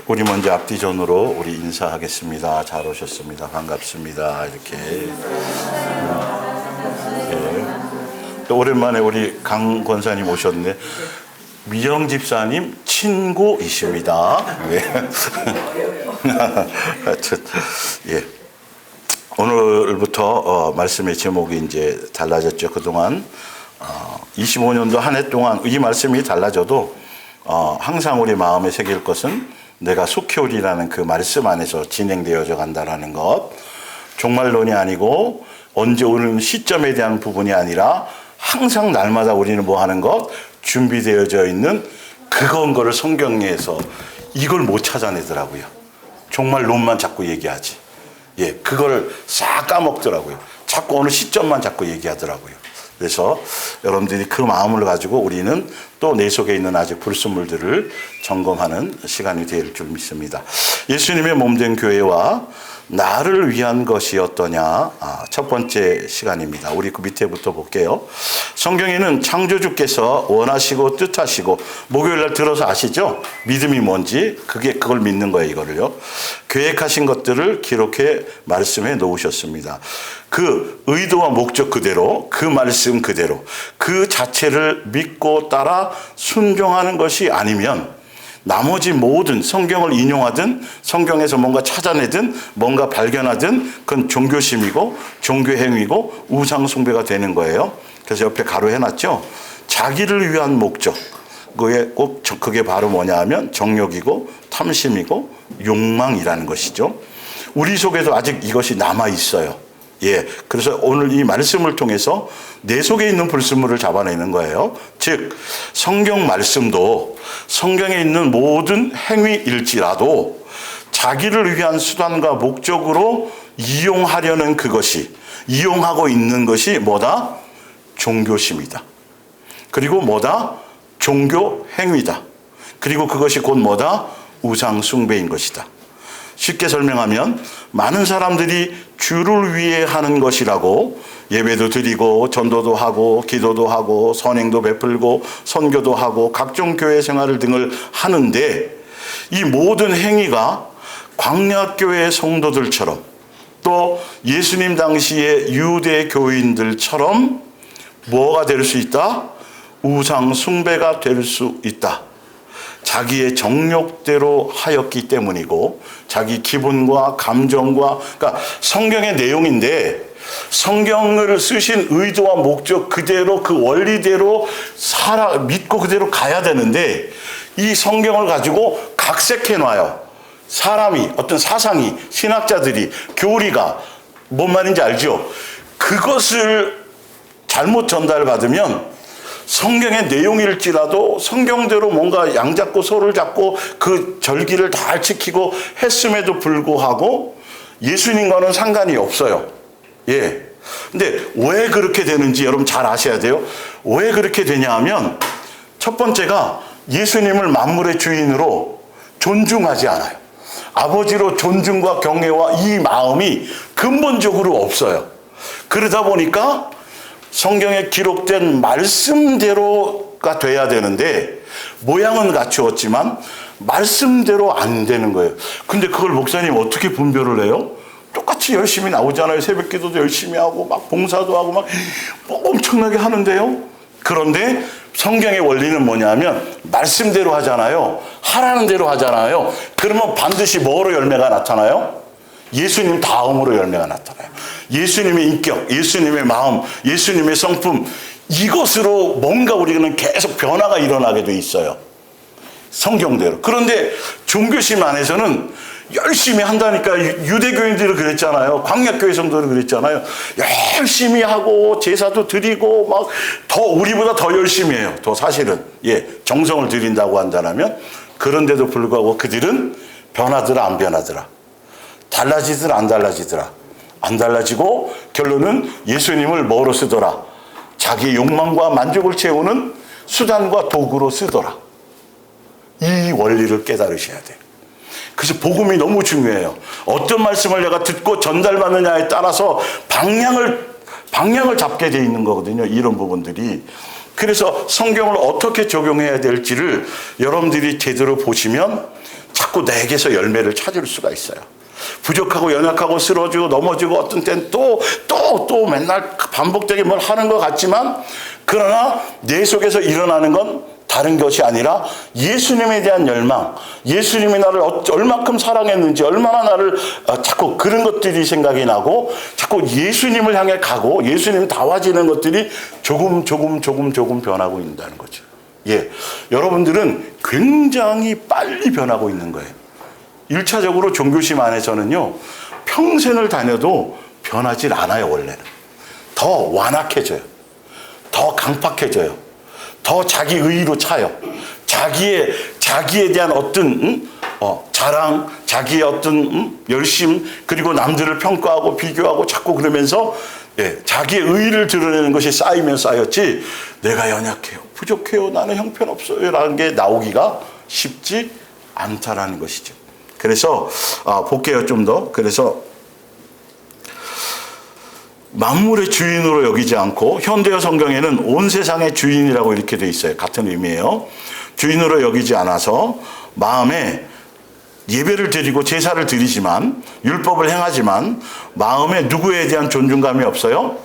우리 먼저 앞뒤전으로 우리 인사하겠습니다. 잘 오셨습니다. 반갑습니다. 이렇게. 네. 또 오랜만에 우리 강 권사님 오셨네. 미영 집사님 친구이십니다. 네. 예. 오늘부터 말씀의 제목이 이제 달라졌죠. 그동안 25년도 한 해 동안 이 말씀이 달라져도 항상 우리 마음에 새길 것은 내가 속히 오리라는 그 말씀 안에서 진행되어져 간다라는 것. 종말론이 아니고 언제 오는 시점에 대한 부분이 아니라 항상 날마다 우리는 뭐 하는 것? 준비되어져 있는 그건 거를 성경에서 이걸 못 찾아내더라고요. 종말론만 자꾸 얘기하지. 예, 그걸 싹 까먹더라고요. 자꾸 어느 시점만 자꾸 얘기하더라고요. 그래서 여러분들이 그 마음을 가지고 우리는 또 내 속에 있는 아직 불순물들을 점검하는 시간이 될 줄 믿습니다. 예수님의 몸된 교회와 나를 위한 것이 어떠냐? 첫 번째 시간입니다. 우리 그 밑에부터 볼게요. 성경에는 창조주께서 원하시고 뜻하시고 목요일 날 들어서 아시죠? 믿음이 뭔지 그걸 믿는 거예요. 이거를요. 계획하신 것들을 기록해 말씀해 놓으셨습니다. 그 의도와 목적 그대로 그 말씀 그대로 그 자체를 믿고 따라 순종하는 것이 아니면 나머지 모든 성경을 인용하든 성경에서 뭔가 찾아내든 뭔가 발견하든 그건 종교심이고 종교행위고 우상숭배가 되는 거예요. 그래서 옆에 가로 해놨죠. 자기를 위한 목적. 그게 바로 뭐냐 하면 정욕이고 탐심이고 욕망이라는 것이죠. 우리 속에도 아직 이것이 남아있어요. 예, 그래서 오늘 이 말씀을 통해서 내 속에 있는 불순물을 잡아내는 거예요. 즉 성경 말씀도 성경에 있는 모든 행위일지라도 자기를 위한 수단과 목적으로 이용하려는 그것이 이용하고 있는 것이 뭐다? 종교심이다. 그리고 뭐다? 종교 행위다. 그리고 그것이 곧 뭐다? 우상 숭배인 것이다. 쉽게 설명하면 많은 사람들이 주를 위해 하는 것이라고 예배도 드리고 전도도 하고 기도도 하고 선행도 베풀고 선교도 하고 각종 교회 생활을 등을 하는데 이 모든 행위가 광야교회 성도들처럼 또 예수님 당시의 유대 교인들처럼 뭐가 될 수 있다? 우상 숭배가 될 수 있다. 자기의 정욕대로 하였기 때문이고 자기 기분과 감정과 그러니까 성경의 내용인데 성경을 쓰신 의도와 목적 그대로 그 원리대로 믿고 그대로 가야 되는데 이 성경을 가지고 각색해 놔요. 사람이 어떤 사상이 신학자들이 교리가 뭔 말인지 알죠? 그것을 잘못 전달받으면 성경의 내용일지라도 성경대로 뭔가 양 잡고 소를 잡고 그 절기를 다 지키고 했음에도 불구하고 예수님과는 상관이 없어요. 예. 근데 왜 그렇게 되는지 여러분 잘 아셔야 돼요. 왜 그렇게 되냐 하면 첫 번째가 예수님을 만물의 주인으로 존중하지 않아요. 아버지로 존중과 경외와 이 마음이 근본적으로 없어요. 그러다 보니까 성경에 기록된 말씀대로가 돼야 되는데 모양은 갖추었지만 말씀대로 안 되는 거예요. 근데 그걸 목사님 어떻게 분별을 해요? 똑같이 열심히 나오잖아요. 새벽 기도도 열심히 하고 막 봉사도 하고 막 엄청나게 하는데요. 그런데 성경의 원리는 뭐냐면 말씀대로 하잖아요. 하라는 대로 하잖아요. 그러면 반드시 뭐로 열매가 나타나요? 예수님 다음으로 열매가 나타나요. 예수님의 인격, 예수님의 마음, 예수님의 성품 이것으로 뭔가 우리는 계속 변화가 일어나게 돼 있어요. 성경대로. 그런데 종교심 안에서는 열심히 한다니까 유대교인들이 그랬잖아요. 광야교회 성도들이 그랬잖아요. 열심히 하고 제사도 드리고 막 더 우리보다 더 열심히 해요. 더 사실은 정성을 들인다고 한다면 그런데도 불구하고 그들은 변하더라 안 변하더라. 달라지더라 안 달라지더라. 안 달라지고 결론은 예수님을 뭐로 쓰더라? 자기의 욕망과 만족을 채우는 수단과 도구로 쓰더라. 이 원리를 깨달으셔야 돼요. 그래서 복음이 너무 중요해요. 어떤 말씀을 내가 듣고 전달받느냐에 따라서 방향을 잡게 돼 있는 거거든요. 이런 부분들이. 그래서 성경을 어떻게 적용해야 될지를 여러분들이 제대로 보시면 자꾸 자꾸 내게서 열매를 찾을 수가 있어요. 부족하고 연약하고 쓰러지고 넘어지고 어떤 때는 또 맨날 반복되게 뭘 하는 것 같지만, 그러나 내 속에서 일어나는 건 다른 것이 아니라 예수님에 대한 열망, 예수님이 나를 얼마큼 사랑했는지, 얼마나 나를 자꾸 그런 것들이 생각이 나고, 자꾸 예수님을 향해 가고 예수님 닿아지는 것들이 조금 변하고 있다는 거죠. 예, 여러분들은 굉장히 빨리 변하고 있는 거예요. 1차적으로 종교심 안에서는요, 평생을 다녀도 변하질 않아요. 원래는 더 완악해져요. 더 강팍해져요. 더 자기 의의로 차요. 자기에 대한 어떤 자랑, 자기의 어떤 열심, 그리고 남들을 평가하고 비교하고 자꾸 그러면서 자기의 의의를 드러내는 것이 쌓이면 쌓였지, 내가 연약해요, 부족해요, 나는 형편없어요 라는 게 나오기가 쉽지 않다라는 것이죠. 그래서 볼게요, 좀 더. 그래서 만물의 주인으로 여기지 않고, 현대어 성경에는 온 세상의 주인이라고 이렇게 돼 있어요. 같은 의미예요. 주인으로 여기지 않아서 마음에 예배를 드리고 제사를 드리지만, 율법을 행하지만 마음에 누구에 대한 존중감이 없어요?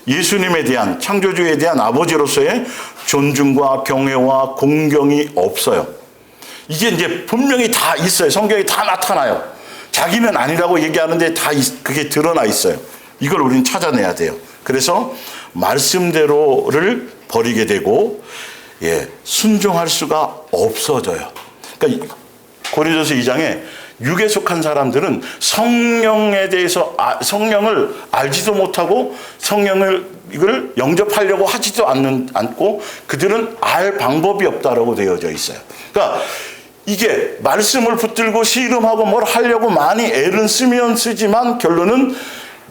예수님에 대한, 창조주에 대한 아버지로서의 존중과 경외와 공경이 없어요. 이게 이제 분명히 다 있어요. 성경에 다 나타나요. 자기는 아니라고 얘기하는데 다 그게 드러나 있어요. 이걸 우리는 찾아내야 돼요. 그래서 말씀대로를 버리게 되고, 순종할 수가 없어져요. 그러니까 고린도서 2장에 육에 속한 사람들은 성령에 대해서 성령을 알지도 못하고 성령을 이걸 영접하려고 하지도 않고 그들은 알 방법이 없다라고 되어져 있어요. 그러니까 이게 말씀을 붙들고 씨름하고 뭘 하려고 많이 애를 쓰면 쓰지만, 결론은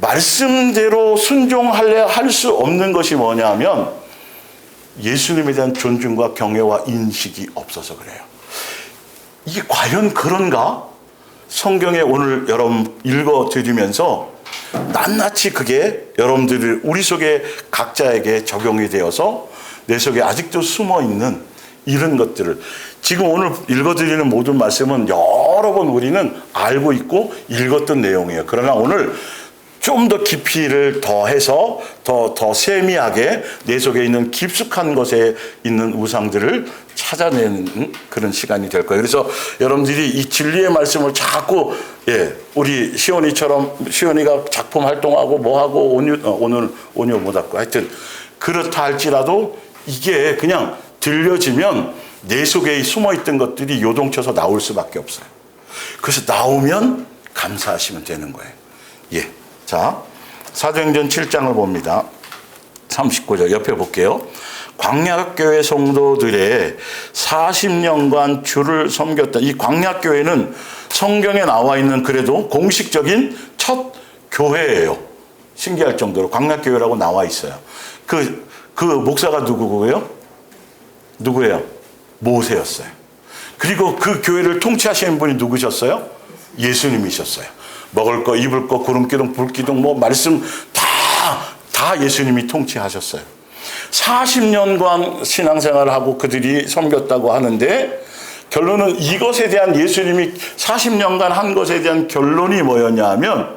말씀대로 순종하려 할 수 없는 것이 뭐냐면 예수님에 대한 존중과 경외와 인식이 없어서 그래요. 이게 과연 그런가? 성경에 오늘 여러분 읽어드리면서 낱낱이 그게 여러분들 우리 속에 각자에게 적용이 되어서 내 속에 아직도 숨어있는 이런 것들을, 지금 오늘 읽어드리는 모든 말씀은 여러 번 우리는 알고 있고 읽었던 내용이에요. 그러나 오늘 좀 더 깊이를 더해서 더 세미하게 내 속에 있는 깊숙한 것에 있는 우상들을 찾아내는 그런 시간이 될 거예요. 그래서 여러분들이 이 진리의 말씀을 자꾸 우리 시온이가 작품 활동하고 뭐하고 오늘 온유 못하고 하여튼 그렇다 할지라도 이게 그냥 들려지면 내 속에 숨어있던 것들이 요동쳐서 나올 수밖에 없어요. 그래서 나오면 감사하시면 되는 거예요. 자, 사도행전 7장을 봅니다. 39절 옆에 볼게요. 광야교회 성도들의 40년간 주를 섬겼다. 이 광야교회는 성경에 나와 있는 그래도 공식적인 첫 교회예요. 신기할 정도로 광야교회라고 나와 있어요. 그 목사가 누구고요? 누구예요? 모세였어요. 그리고 그 교회를 통치하시는 분이 누구셨어요? 예수님이셨어요. 먹을 거, 입을 거, 구름기둥, 불기둥, 말씀 다 예수님이 통치하셨어요. 40년간 신앙생활을 하고 그들이 섬겼다고 하는데, 결론은 이것에 대한 예수님이 40년간 한 것에 대한 결론이 뭐였냐 하면,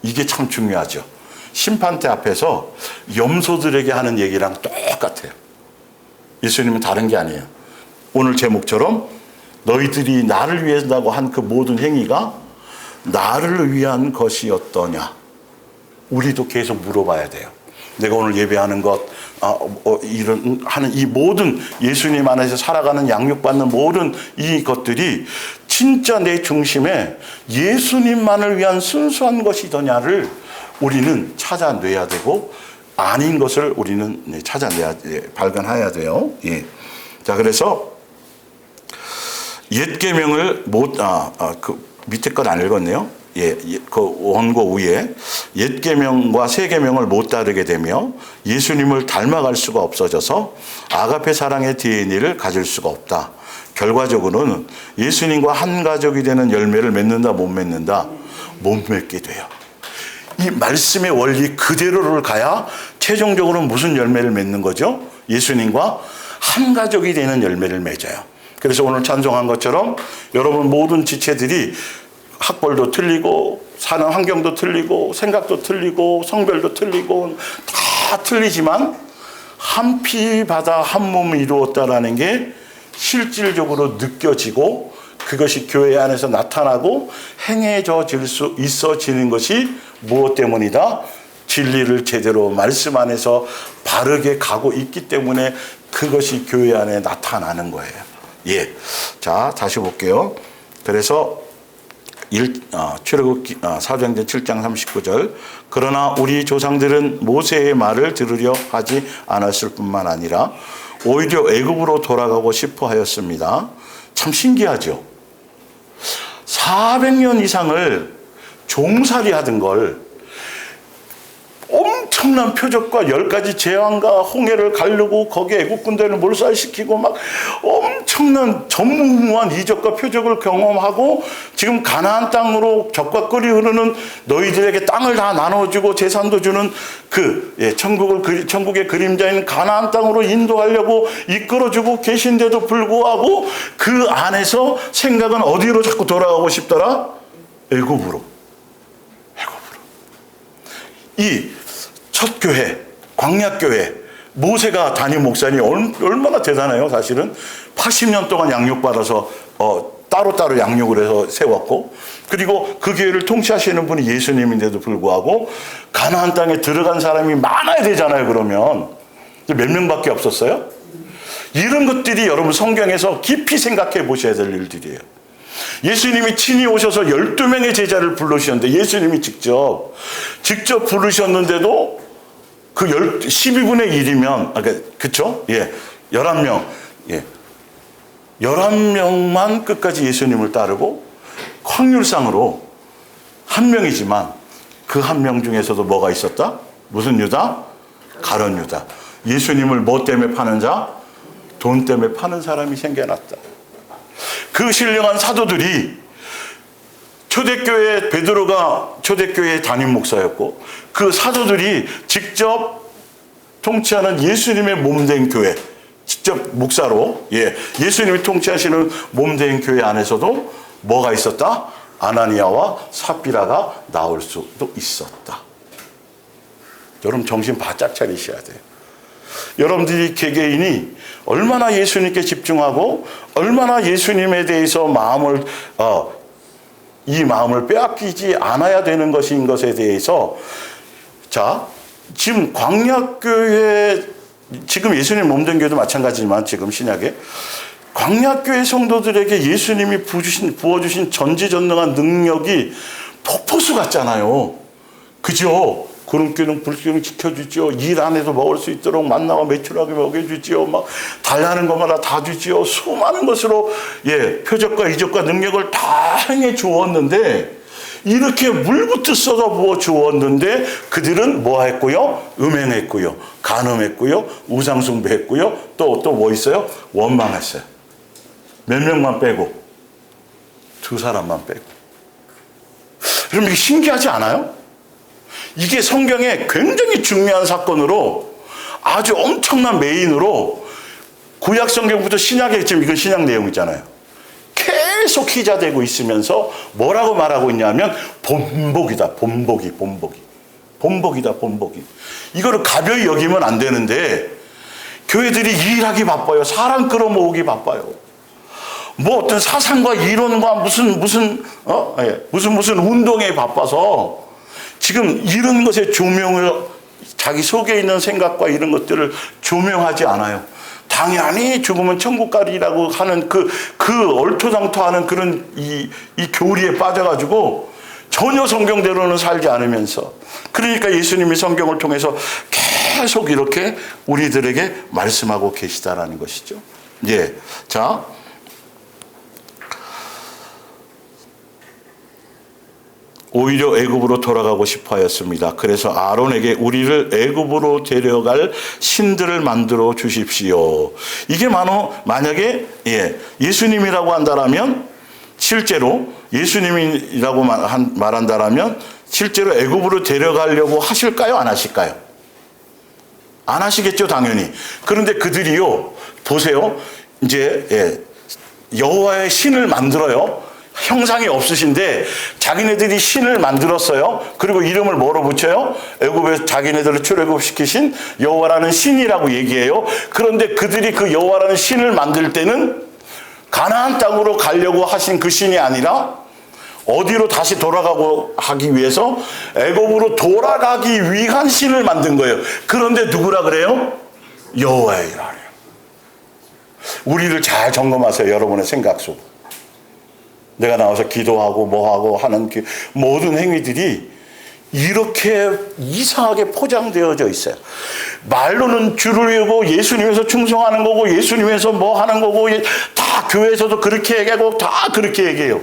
이게 참 중요하죠. 심판대 앞에서 염소들에게 하는 얘기랑 똑같아요. 예수님은 다른 게 아니에요. 오늘 제목처럼 너희들이 나를 위해서라고 한 그 모든 행위가 나를 위한 것이었더냐. 우리도 계속 물어봐야 돼요. 내가 오늘 예배하는 것, 하는 이 모든 예수님 안에서 살아가는 양육받는 모든 이 것들이 진짜 내 중심에 예수님만을 위한 순수한 것이더냐를 우리는 찾아내야 되고, 아닌 것을 우리는 발견해야 돼요. 자, 그래서 옛 계명을 밑에 건 안 읽었네요. 그 원고 위에 옛 계명과 새 계명을 못 따르게 되며 예수님을 닮아갈 수가 없어져서 아가페 사랑의 DNA를 가질 수가 없다. 결과적으로는 예수님과 한 가족이 되는 열매를 맺는다, 못 맺는다? 못 맺게 돼요. 이 말씀의 원리 그대로를 가야 최종적으로 무슨 열매를 맺는 거죠? 예수님과 한 가족이 되는 열매를 맺어요. 그래서 오늘 찬송한 것처럼 여러분 모든 지체들이 학벌도 틀리고 사는 환경도 틀리고 생각도 틀리고 성별도 틀리고 다 틀리지만 한 피 바다 한 몸을 이루었다라는 게 실질적으로 느껴지고 그것이 교회 안에서 나타나고 행해져질 수 있어지는 것이 무엇 때문이다? 진리를 제대로 말씀 안에서 바르게 가고 있기 때문에 그것이 교회 안에 나타나는 거예요. 예. 자, 다시 볼게요. 그래서 출애굽 사도행전 7장 39절. 그러나 우리 조상들은 모세의 말을 들으려 하지 않았을 뿐만 아니라 오히려 애굽으로 돌아가고 싶어 하였습니다. 참 신기하죠. 400년 이상을 종살이 하던 걸 엄청난 표적과 10가지 재앙과 홍해를 가르고 거기에 애국 군대를 몰살시키고 막 엄청난 전무후무한 이적과 표적을 경험하고 지금 가나안 땅으로 적과 꿀이 흐르는 너희들에게 땅을 다 나눠주고 재산도 주는 천국의 그림자인 가나안 땅으로 인도하려고 이끌어주고 계신데도 불구하고 그 안에서 생각은 어디로 자꾸 돌아가고 싶더라? 애굽으로. 이 첫 교회, 광야교회, 모세가 담임 목사님 얼마나 대단해요, 사실은. 80년 동안 양육받아서 따로따로 양육을 해서 세웠고, 그리고 그 교회를 통치하시는 분이 예수님인데도 불구하고 가나안 땅에 들어간 사람이 많아야 되잖아요, 그러면. 몇 명밖에 없었어요? 이런 것들이 여러분 성경에서 깊이 생각해 보셔야 될 일들이에요. 예수님이 친히 오셔서 12명의 제자를 부르셨는데 예수님이 직접 부르셨는데도 그 12분의 1이면, 그쵸? 예. 11명. 예. 11명만 끝까지 예수님을 따르고 확률상으로 한 명이지만 그 한 명 중에서도 뭐가 있었다? 무슨 유다? 가룟 유다. 예수님을 뭐 때문에 파는 자? 돈 때문에 파는 사람이 생겨났다. 그 신령한 사도들이 초대교회 베드로가 초대교회의 담임 목사였고 그 사도들이 직접 통치하는 예수님의 몸된 교회 직접 목사로 예수님이 통치하시는 몸된 교회 안에서도 뭐가 있었다? 아나니아와 삽비라가 나올 수도 있었다. 여러분 정신 바짝 차리셔야 돼요. 여러분들이 개개인이 얼마나 예수님께 집중하고 얼마나 예수님에 대해서 이 마음을 빼앗기지 않아야 되는 것인 것에 대해서 지금 광야교회 지금 예수님 몸된 교회도 마찬가지지만 지금 신약에 광야교회 성도들에게 예수님이 부어주신 전지전능한 능력이 폭포수 같잖아요. 그죠? 구름기둥 불기둥 지켜주죠. 일 안에서 먹을 수 있도록 만나와 매출하게 먹여주지요. 막 달라는 것마다 다 주지요. 수많은 것으로 표적과 이적과 능력을 다 행해 주었는데 이렇게 물부터 쏟아 부어 주었는데 그들은 뭐 했고요? 음행했고요. 간음했고요. 우상숭배했고요. 또 뭐 있어요? 원망했어요. 몇 명만 빼고 2사람만 빼고. 그럼 이게 신기하지 않아요? 이게 성경에 굉장히 중요한 사건으로 아주 엄청난 메인으로 구약 성경부터 신약에 지금 이건 신약 내용 있잖아요. 계속 희자되고 있으면서 뭐라고 말하고 있냐면 본복이다. 본복이. 본복이다. 본복이. 이거를 가벼이 여기면 안 되는데 교회들이 일하기 바빠요. 사람 끌어모으기 바빠요. 뭐 어떤 사상과 이론과 무슨 운동에 바빠서 지금 이런 것에 조명을 자기 속에 있는 생각과 이런 것들을 조명하지 않아요. 당연히 죽으면 천국 가리라고 하는 그 얼토당토하는 그런 이 교리에 빠져가지고 전혀 성경대로는 살지 않으면서 그러니까 예수님이 성경을 통해서 계속 이렇게 우리들에게 말씀하고 계시다라는 것이죠. 자. 오히려 애굽으로 돌아가고 싶어 하였습니다. 그래서 아론에게 우리를 애굽으로 데려갈 신들을 만들어 주십시오. 이게 만약에 예수님이라고 한다라면 실제로 예수님이라고 말한다라면 실제로 애굽으로 데려가려고 하실까요? 안 하실까요? 안 하시겠죠, 당연히. 그런데 그들이요, 보세요. 이제 여호와의 신을 만들어요. 형상이 없으신데 자기네들이 신을 만들었어요. 그리고 이름을 뭐로 붙여요? 애굽에서 자기네들을 출애굽시키신 여호와라는 신이라고 얘기해요. 그런데 그들이 그 여호와라는 신을 만들 때는 가나안 땅으로 가려고 하신 그 신이 아니라 어디로 다시 돌아가고 하기 위해서 애굽으로 돌아가기 위한 신을 만든 거예요. 그런데 누구라 그래요? 여호와이라 그래요. 우리를 잘 점검하세요. 여러분의 생각 속. 내가 나와서 기도하고 뭐하고 하는 그 모든 행위들이 이렇게 이상하게 포장되어져 있어요. 말로는 주를 외우고 예수님에서 충성하는 거고 예수님에서 뭐 하는 거고 다 교회에서도 그렇게 얘기하고 다 그렇게 얘기해요.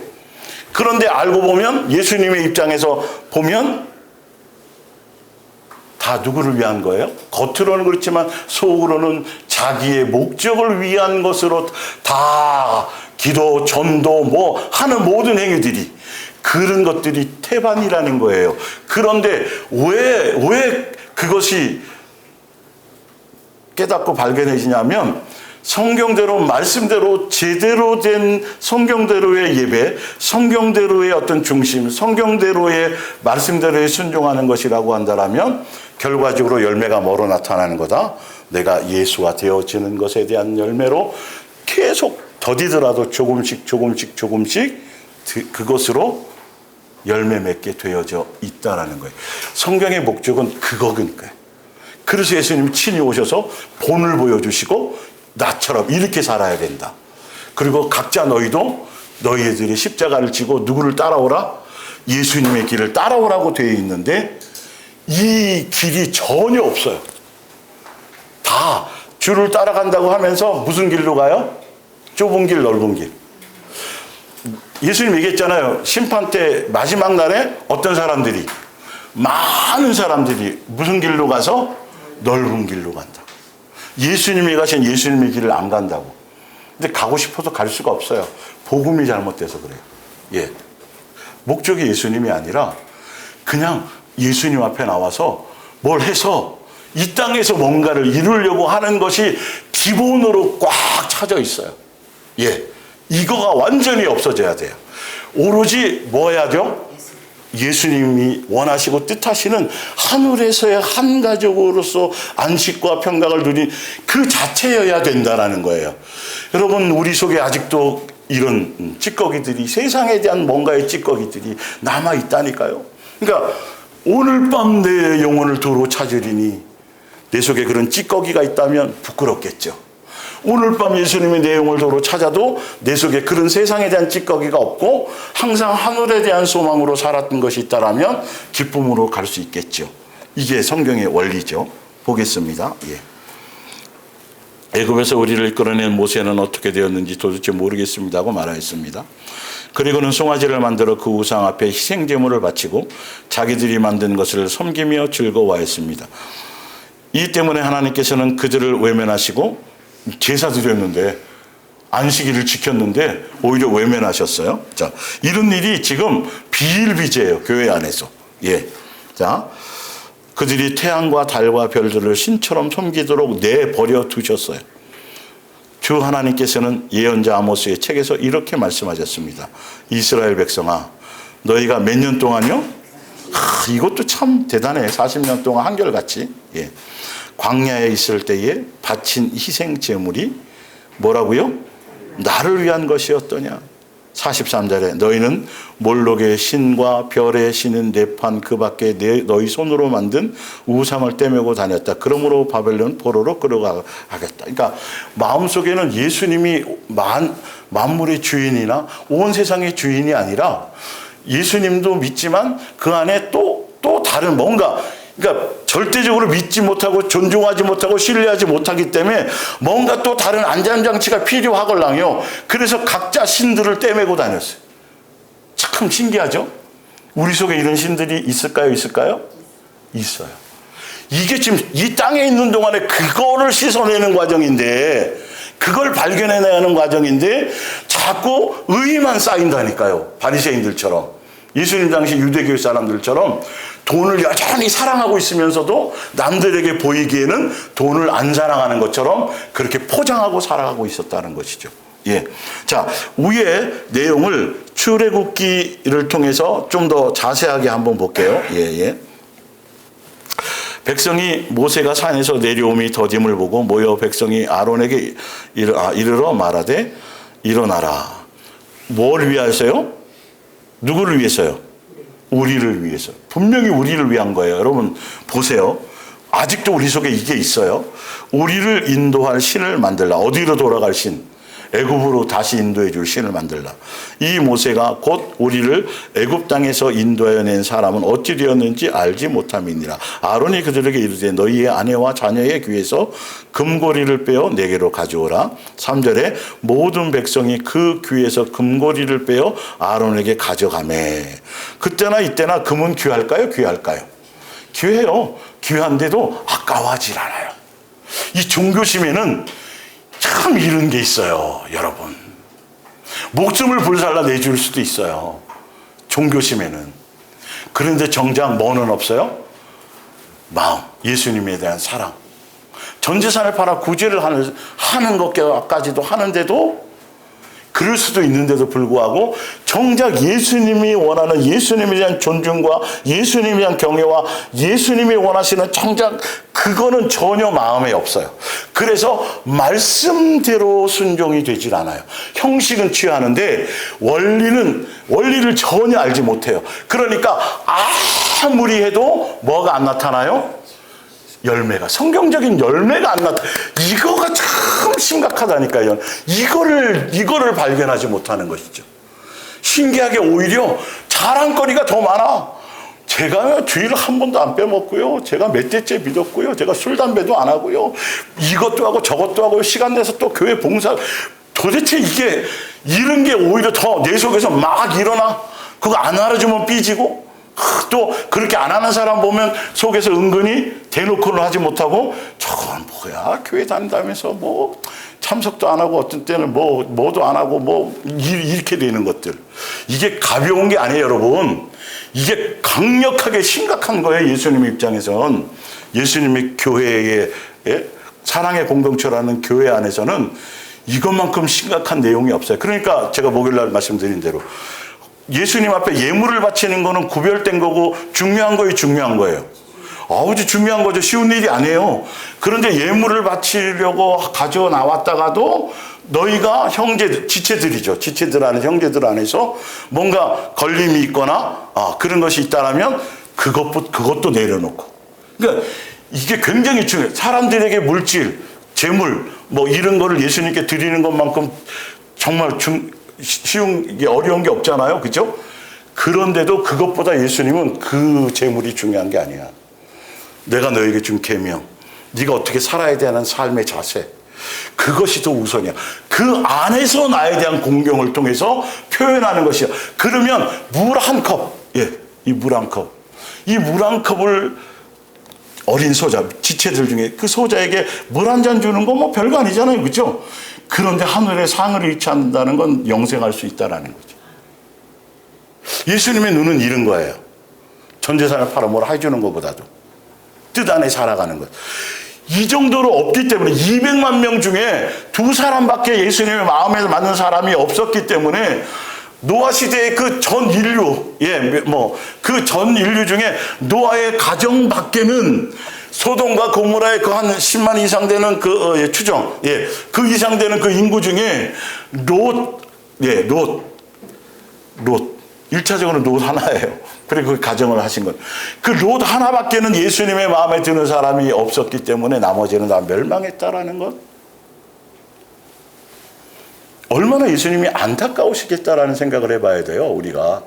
그런데 알고 보면 예수님의 입장에서 보면 다 누구를 위한 거예요? 겉으로는 그렇지만 속으로는 자기의 목적을 위한 것으로 다 기도, 전도 뭐 하는 모든 행위들이 그런 것들이 태반이라는 거예요. 그런데 왜 그것이 깨닫고 발견해지냐면 성경대로 말씀대로 제대로 된 성경대로의 예배, 성경대로의 어떤 중심, 성경대로의 말씀대로에 순종하는 것이라고 한다면 결과적으로 열매가 뭐로 나타나는 거다? 내가 예수가 되어지는 것에 대한 열매로 계속 더디더라도 조금씩 그것으로 열매 맺게 되어져 있다라는 거예요. 성경의 목적은 그거니까요. 그래서 예수님이 친히 오셔서 본을 보여주시고 나처럼 이렇게 살아야 된다. 그리고 각자 너희도 너희들이 십자가를 지고 누구를 따라오라? 예수님의 길을 따라오라고 되어 있는데 이 길이 전혀 없어요. 다 주를 따라간다고 하면서 무슨 길로 가요? 좁은 길, 넓은 길. 예수님 얘기했잖아요. 심판 때 마지막 날에 어떤 사람들이 많은 사람들이 무슨 길로 가서 넓은 길로 간다. 예수님이 가신 예수님의 길을 안 간다고. 근데 가고 싶어서 갈 수가 없어요. 복음이 잘못돼서 그래요. 예. 목적이 예수님이 아니라 그냥 예수님 앞에 나와서 뭘 해서 이 땅에서 뭔가를 이루려고 하는 것이 기본으로 꽉 차져 있어요. 예. 이거가 완전히 없어져야 돼요. 오로지 뭐 해야죠? 예수님이 원하시고 뜻하시는 하늘에서의 한 가족으로서 안식과 평강을 누린 그 자체여야 된다는 거예요. 여러분, 우리 속에 아직도 이런 찌꺼기들이, 세상에 대한 뭔가의 찌꺼기들이 남아있다니까요. 그러니까 오늘 밤 내 영혼을 도로 찾으리니 내 속에 그런 찌꺼기가 있다면 부끄럽겠죠. 오늘 밤 예수님의 내 영혼을 도로 찾아도 내 속에 그런 세상에 대한 찌꺼기가 없고 항상 하늘에 대한 소망으로 살았던 것이 있다라면 기쁨으로 갈 수 있겠죠. 이게 성경의 원리죠. 보겠습니다. 예. 애굽에서 우리를 이끌어낸 모세는 어떻게 되었는지 도대체 모르겠습니다 하고 말하였습니다. 그리고는 송아지를 만들어 그 우상 앞에 희생제물을 바치고 자기들이 만든 것을 섬기며 즐거워하였습니다. 이 때문에 하나님께서는 그들을 외면하시고 제사 드렸는데 안식일을 지켰는데 오히려 외면하셨어요. 자, 이런 일이 지금 비일비재해요. 교회 안에서. 예. 자, 그들이 태양과 달과 별들을 신처럼 섬기도록 내버려 두셨어요. 주 하나님께서는 예언자 아모스의 책에서 이렇게 말씀하셨습니다. 이스라엘 백성아, 너희가 몇 년 동안요? 이것도 참 대단해. 40년 동안 한결같이. 예. 광야에 있을 때에 바친 희생 제물이 뭐라고요? 나를 위한 것이었더냐. 43절에 너희는 몰록의 신과 별의 신인 네판 그 밖에 너희 손으로 만든 우상을 떼매고 다녔다. 그러므로 바벨론 포로로 끌어가겠다. 그러니까 마음속에는 예수님이 만물의 주인이나 온 세상의 주인이 아니라 예수님도 믿지만 그 안에 또 다른 뭔가, 그러니까 절대적으로 믿지 못하고 존중하지 못하고 신뢰하지 못하기 때문에 뭔가 또 다른 안전장치가 필요하걸랑요. 그래서 각자 신들을 떼매고 다녔어요. 참 신기하죠? 우리 속에 이런 신들이 있을까요? 있어요. 이게 지금 이 땅에 있는 동안에 그거를 씻어내는 과정인데, 그걸 발견해내야 하는 과정인데 자꾸 의만 쌓인다니까요. 바리새인들처럼. 예수님 당시 유대교 사람들처럼 돈을 여전히 사랑하고 있으면서도 남들에게 보이기에는 돈을 안 사랑하는 것처럼 그렇게 포장하고 살아가고 있었다는 것이죠. 예. 자, 위에 내용을 출애굽기를 통해서 좀 더 자세하게 한번 볼게요. 예. 백성이 모세가 산에서 내려오미 더딤을 보고 모여 백성이 아론에게 이르러 말하되 일어나라. 뭘 위하여서요? 누구를 위해서요? 우리를 위해서. 분명히 우리를 위한 거예요. 여러분 보세요. 아직도 우리 속에 이게 있어요. 우리를 인도할 신을 만들라. 어디로 돌아갈 신? 애굽으로 다시 인도해 줄 신을 만들라. 이 모세가 곧 우리를 애굽 땅에서 인도하여 낸 사람은 어찌 되었는지 알지 못함이니라. 아론이 그들에게 이르되 너희의 아내와 자녀의 귀에서 금고리를 빼어 내게로 가져오라. 3절에 모든 백성이 그 귀에서 금고리를 빼어 아론에게 가져가매. 그때나 이때나 금은 귀할까요? 귀할까요? 귀해요. 귀한데도 아까워하질 않아요. 이 종교심에는 참 이런 게 있어요, 여러분. 목숨을 불살라 내줄 수도 있어요, 종교심에는. 그런데 정작 뭐는 없어요? 마음, 예수님에 대한 사랑. 전 재산을 팔아 구제를 하는 것까지도 하는데도, 그럴 수도 있는데도 불구하고 정작 예수님이 원하는 예수님에 대한 존중과 예수님에 대한 경외와 예수님이 원하시는 정작 그거는 전혀 마음에 없어요. 그래서 말씀대로 순종이 되질 않아요. 형식은 취하는데 원리를 전혀 알지 못해요. 그러니까 아무리 해도 뭐가 안 나타나요? 성경적인 열매가 안 나타나. 이거가 참 심각하다니까요. 이거를 발견하지 못하는 것이죠. 신기하게 오히려 자랑거리가 더 많아. 제가 주일을 한 번도 안 빼먹고요. 제가 몇 대째 믿었고요. 제가 술, 담배도 안 하고요. 이것도 하고 저것도 하고 시간 내서 또 교회 봉사. 도대체 이런 게 오히려 더 내 속에서 막 일어나. 그거 안 알아주면 삐지고. 또 그렇게 안 하는 사람 보면 속에서 은근히 대놓고는 하지 못하고 저건 뭐야, 교회 다닌다면서 뭐 참석도 안 하고 어떤 때는 뭐도 안 하고 이렇게 되는 것들. 이게 가벼운 게 아니에요, 여러분. 이게 강력하게 심각한 거예요. 예수님 입장에선. 예수님의 교회의 사랑의 공동체라는 교회 안에서는 이것만큼 심각한 내용이 없어요. 그러니까 제가 목요일날 말씀드린 대로 예수님 앞에 예물을 바치는 거는 구별된 거고 중요한 거예요. 아주 중요한 거죠. 쉬운 일이 아니에요. 그런데 예물을 바치려고 가져 나왔다가도 너희가 지체들이죠. 지체들 안에, 형제들 안에서 뭔가 걸림이 있거나 그런 것이 있다라면 그것도 내려놓고. 그러니까 이게 굉장히 중요해요. 사람들에게 물질, 재물 이런 거를 예수님께 드리는 것만큼 정말 쉬운 게 어려운 게 없잖아요. 그죠? 그런데도 그것보다 예수님은 그 재물이 중요한 게 아니야. 내가 너에게 준 계명, 네가 어떻게 살아야 되는 삶의 자세, 그것이 더 우선이야. 그 안에서 나에 대한 공경을 통해서 표현하는 것이야. 그러면 물 한 컵, 이 물 한 컵, 이 물 한 컵을 어린 소자, 지체들 중에 그 소자에게 물 한 잔 주는 건 별거 아니잖아요. 그죠? 그런데 하늘의 상을 잃지 않는다는 건 영생할 수 있다는 거죠. 예수님의 눈은 이런 거예요. 전 재산을 팔아 뭘 해주는 것보다도 뜻 안에 살아가는 것. 이 정도로 없기 때문에 200만 명 중에 2사람밖에 예수님의 마음에 맞는 사람이 없었기 때문에 노아 시대의 그 전 인류, 그 전 인류 중에 노아의 가정 밖에는 소돔과 고모라의 그 한 10만 이상 되는 추정, 그 이상 되는 그 인구 중에 롯, 1차적으로 롯 하나예요. 그리고 그 가정을 하신 것. 그 롯 하나밖에는 예수님의 마음에 드는 사람이 없었기 때문에 나머지는 다 멸망했다라는 것. 얼마나 예수님이 안타까우시겠다라는 생각을 해봐야 돼요, 우리가.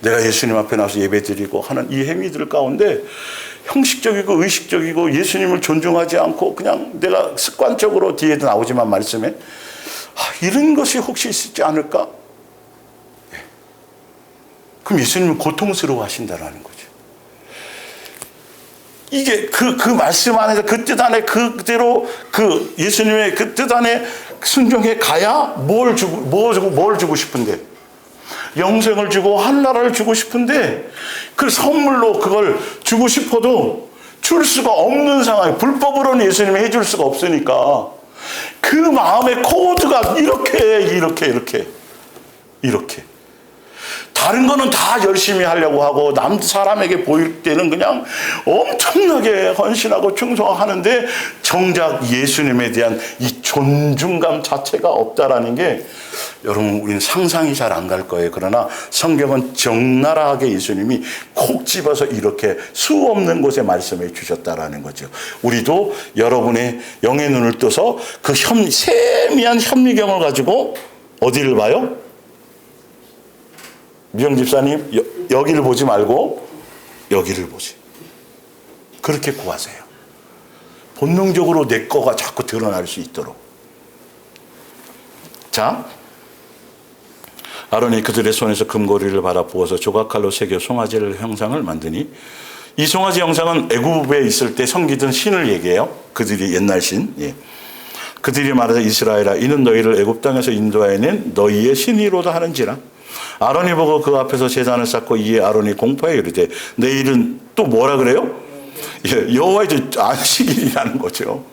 내가 예수님 앞에 나와서 예배드리고 하는 이 행위들 가운데 형식적이고 의식적이고 예수님을 존중하지 않고 그냥 내가 습관적으로 뒤에도 나오지만 말씀에 이런 것이 혹시 있지 않을까? 그럼 예수님은 고통스러워 하신다라는 거죠. 이게 그 말씀 안에서 그 뜻 안에 그대로 그 예수님의 그 뜻 안에 순종해 가야 뭘 주고 싶은데, 영생을 주고 하늘나라를 주고 싶은데 그 선물로 그걸 주고 싶어도 줄 수가 없는 상황. 불법으로는 예수님이 해줄 수가 없으니까 그 마음의 코드가 이렇게. 다른 거는 다 열심히 하려고 하고 남 사람에게 보일 때는 그냥 엄청나게 헌신하고 충성하는데 정작 예수님에 대한 이 존중감 자체가 없다라는 게 여러분 우리는 상상이 잘 안 갈 거예요. 그러나 성경은 적나라하게 예수님이 콕 집어서 이렇게 수 없는 곳에 말씀해 주셨다라는 거죠. 우리도 여러분의 영의 눈을 떠서 그 세미한 현미경을 가지고 어디를 봐요? 미영 집사님, 여기를 보지 말고 여기를 보세요. 그렇게 구하세요. 본능적으로 내 거가 자꾸 드러날 수 있도록. 자, 아론이 그들의 손에서 금고리를 받아 부어서 조각칼로 새겨 송아지를 형상을 만드니, 이 송아지 형상은 애굽에 있을 때 섬기던 신을 얘기해요. 그들이 옛날 신. 예. 그들이 말하자 이스라엘아, 이는 너희를 애굽 땅에서 인도하여 낸 너희의 신이로다 하는지라. 아론이 보고 그 앞에서 제단을 쌓고 이에 아론이 공포하여 이르되, 내일은 또 뭐라 그래요? 예, 여호와의 안식일이라는 거죠.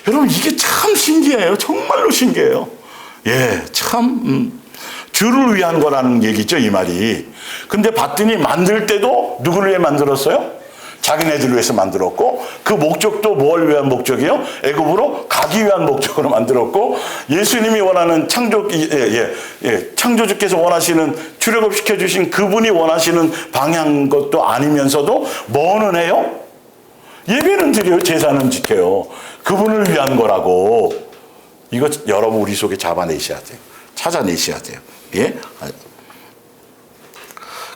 여러분 이게 참 신기해요. 정말로 신기해요. 예, 참 주를 위한 거라는 얘기죠, 이 말이. 근데 봤더니 만들 때도 누구를 위해 만들었어요? 자기네들을 위해서 만들었고, 그 목적도 뭘 위한 목적이요? 애굽으로 가기 위한 목적으로 만들었고, 예수님이 원하는 창조주께서 원하시는 출애굽시켜 주신 그분이 원하시는 방향 것도 아니면서도 뭐는 해요? 예배는 드려요, 제사는 지켜요. 그분을 위한 거라고. 이거 여러분 우리 속에 잡아내셔야 돼요. 찾아내셔야 돼요. 예?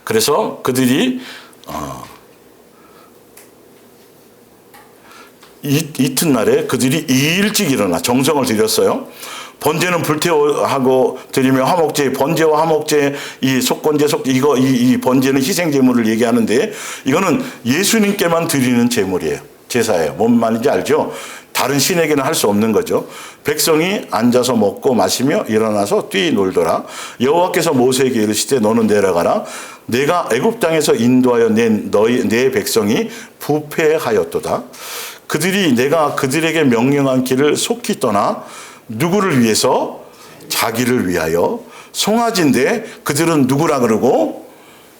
그래서 그들이 이튿날에 그들이 일찍 일어나 정성을 들였어요. 번제는 불태워하고 드리며 화목제, 번제와 화목제, 이 속건제, 이 번제는 희생 제물을 얘기하는데, 이거는 예수님께만 드리는 제물이에요. 제사예요. 뭔 말인지 알죠? 다른 신에게는 할 수 없는 거죠. 백성이 앉아서 먹고 마시며 일어나서 뛰놀더라. 여호와께서 모세에게 이르시되, 너는 내려가라. 내가 애굽 땅에서 인도하여 낸 내 백성이 부패하였도다. 그들이 내가 그들에게 명령한 길을 속히 떠나 누구를 위해서? 자기를 위하여. 송아지인데 그들은 누구라 그러고?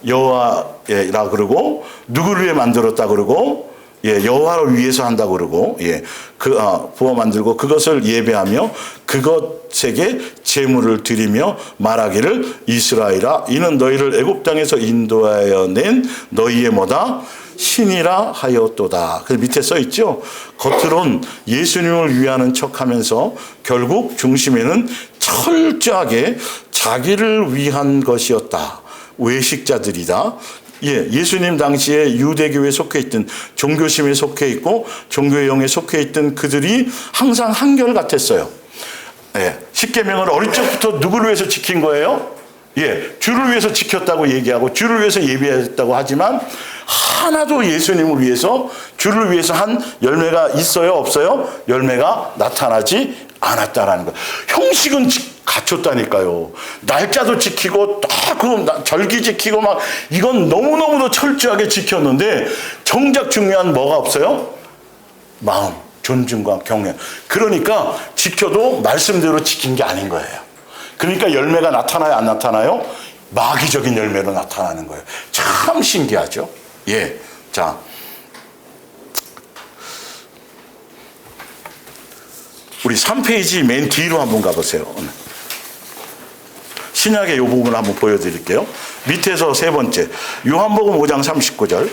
여호와라 그러고, 누구를 위해 만들었다 그러고, 예, 여호와를 위해서 한다 그러고, 예, 부어 만들고 그것을 예배하며 그것에게 제물을 드리며 말하기를, 이스라엘아, 이는 너희를 애굽 땅에서 인도하여 낸 너희의 뭐다? 신이라 하였도다. 그 밑에 써 있죠. 겉으론 예수님을 위하는 척하면서 결국 중심에는 철저하게 자기를 위한 것이었다. 외식자들이다. 예, 예수님 당시에 유대교에 속해 있던, 종교심에 속해 있고 종교의 영에 속해 있던 그들이 항상 한결 같았어요. 예, 십계명을 어릴 적부터 누구를 위해서 지킨 거예요? 예, 주를 위해서 지켰다고 얘기하고 주를 위해서 예배했다고 하지만 하나도 예수님을 위해서, 주를 위해서 한 열매가 있어요, 없어요? 열매가 나타나지 않았다라는 거예요. 형식은 갖췄다니까요. 날짜도 지키고 그 절기 지키고 막 이건 너무너무도 철저하게 지켰는데 정작 중요한 뭐가 없어요? 마음, 존중과 경외. 그러니까 지켜도 말씀대로 지킨 게 아닌 거예요. 그러니까 열매가 나타나요, 안 나타나요? 마귀적인 열매로 나타나는 거예요. 참 신기하죠? 예. 자. 우리 3페이지 맨 뒤로 한번 가보세요. 신약의 이 부분을 한번 보여드릴게요. 밑에서 세 번째. 요한복음 5장 39절.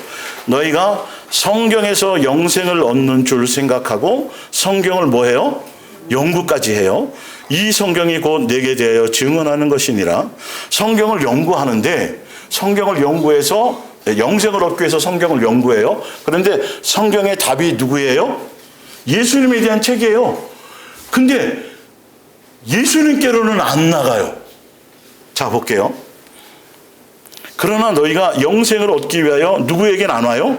너희가 성경에서 영생을 얻는 줄 생각하고 성경을 뭐 해요? 연구까지 해요. 이 성경이 곧 내게 대하여 증언하는 것이니라. 성경을 연구하는데, 성경을 연구해서 영생을 얻기 위해서 성경을 연구해요. 그런데 성경의 답이 누구예요? 예수님에 대한 책이에요. 근데 예수님께로는 안 나가요. 자, 볼게요. 그러나 너희가 영생을 얻기 위하여 누구에겐 안 와요?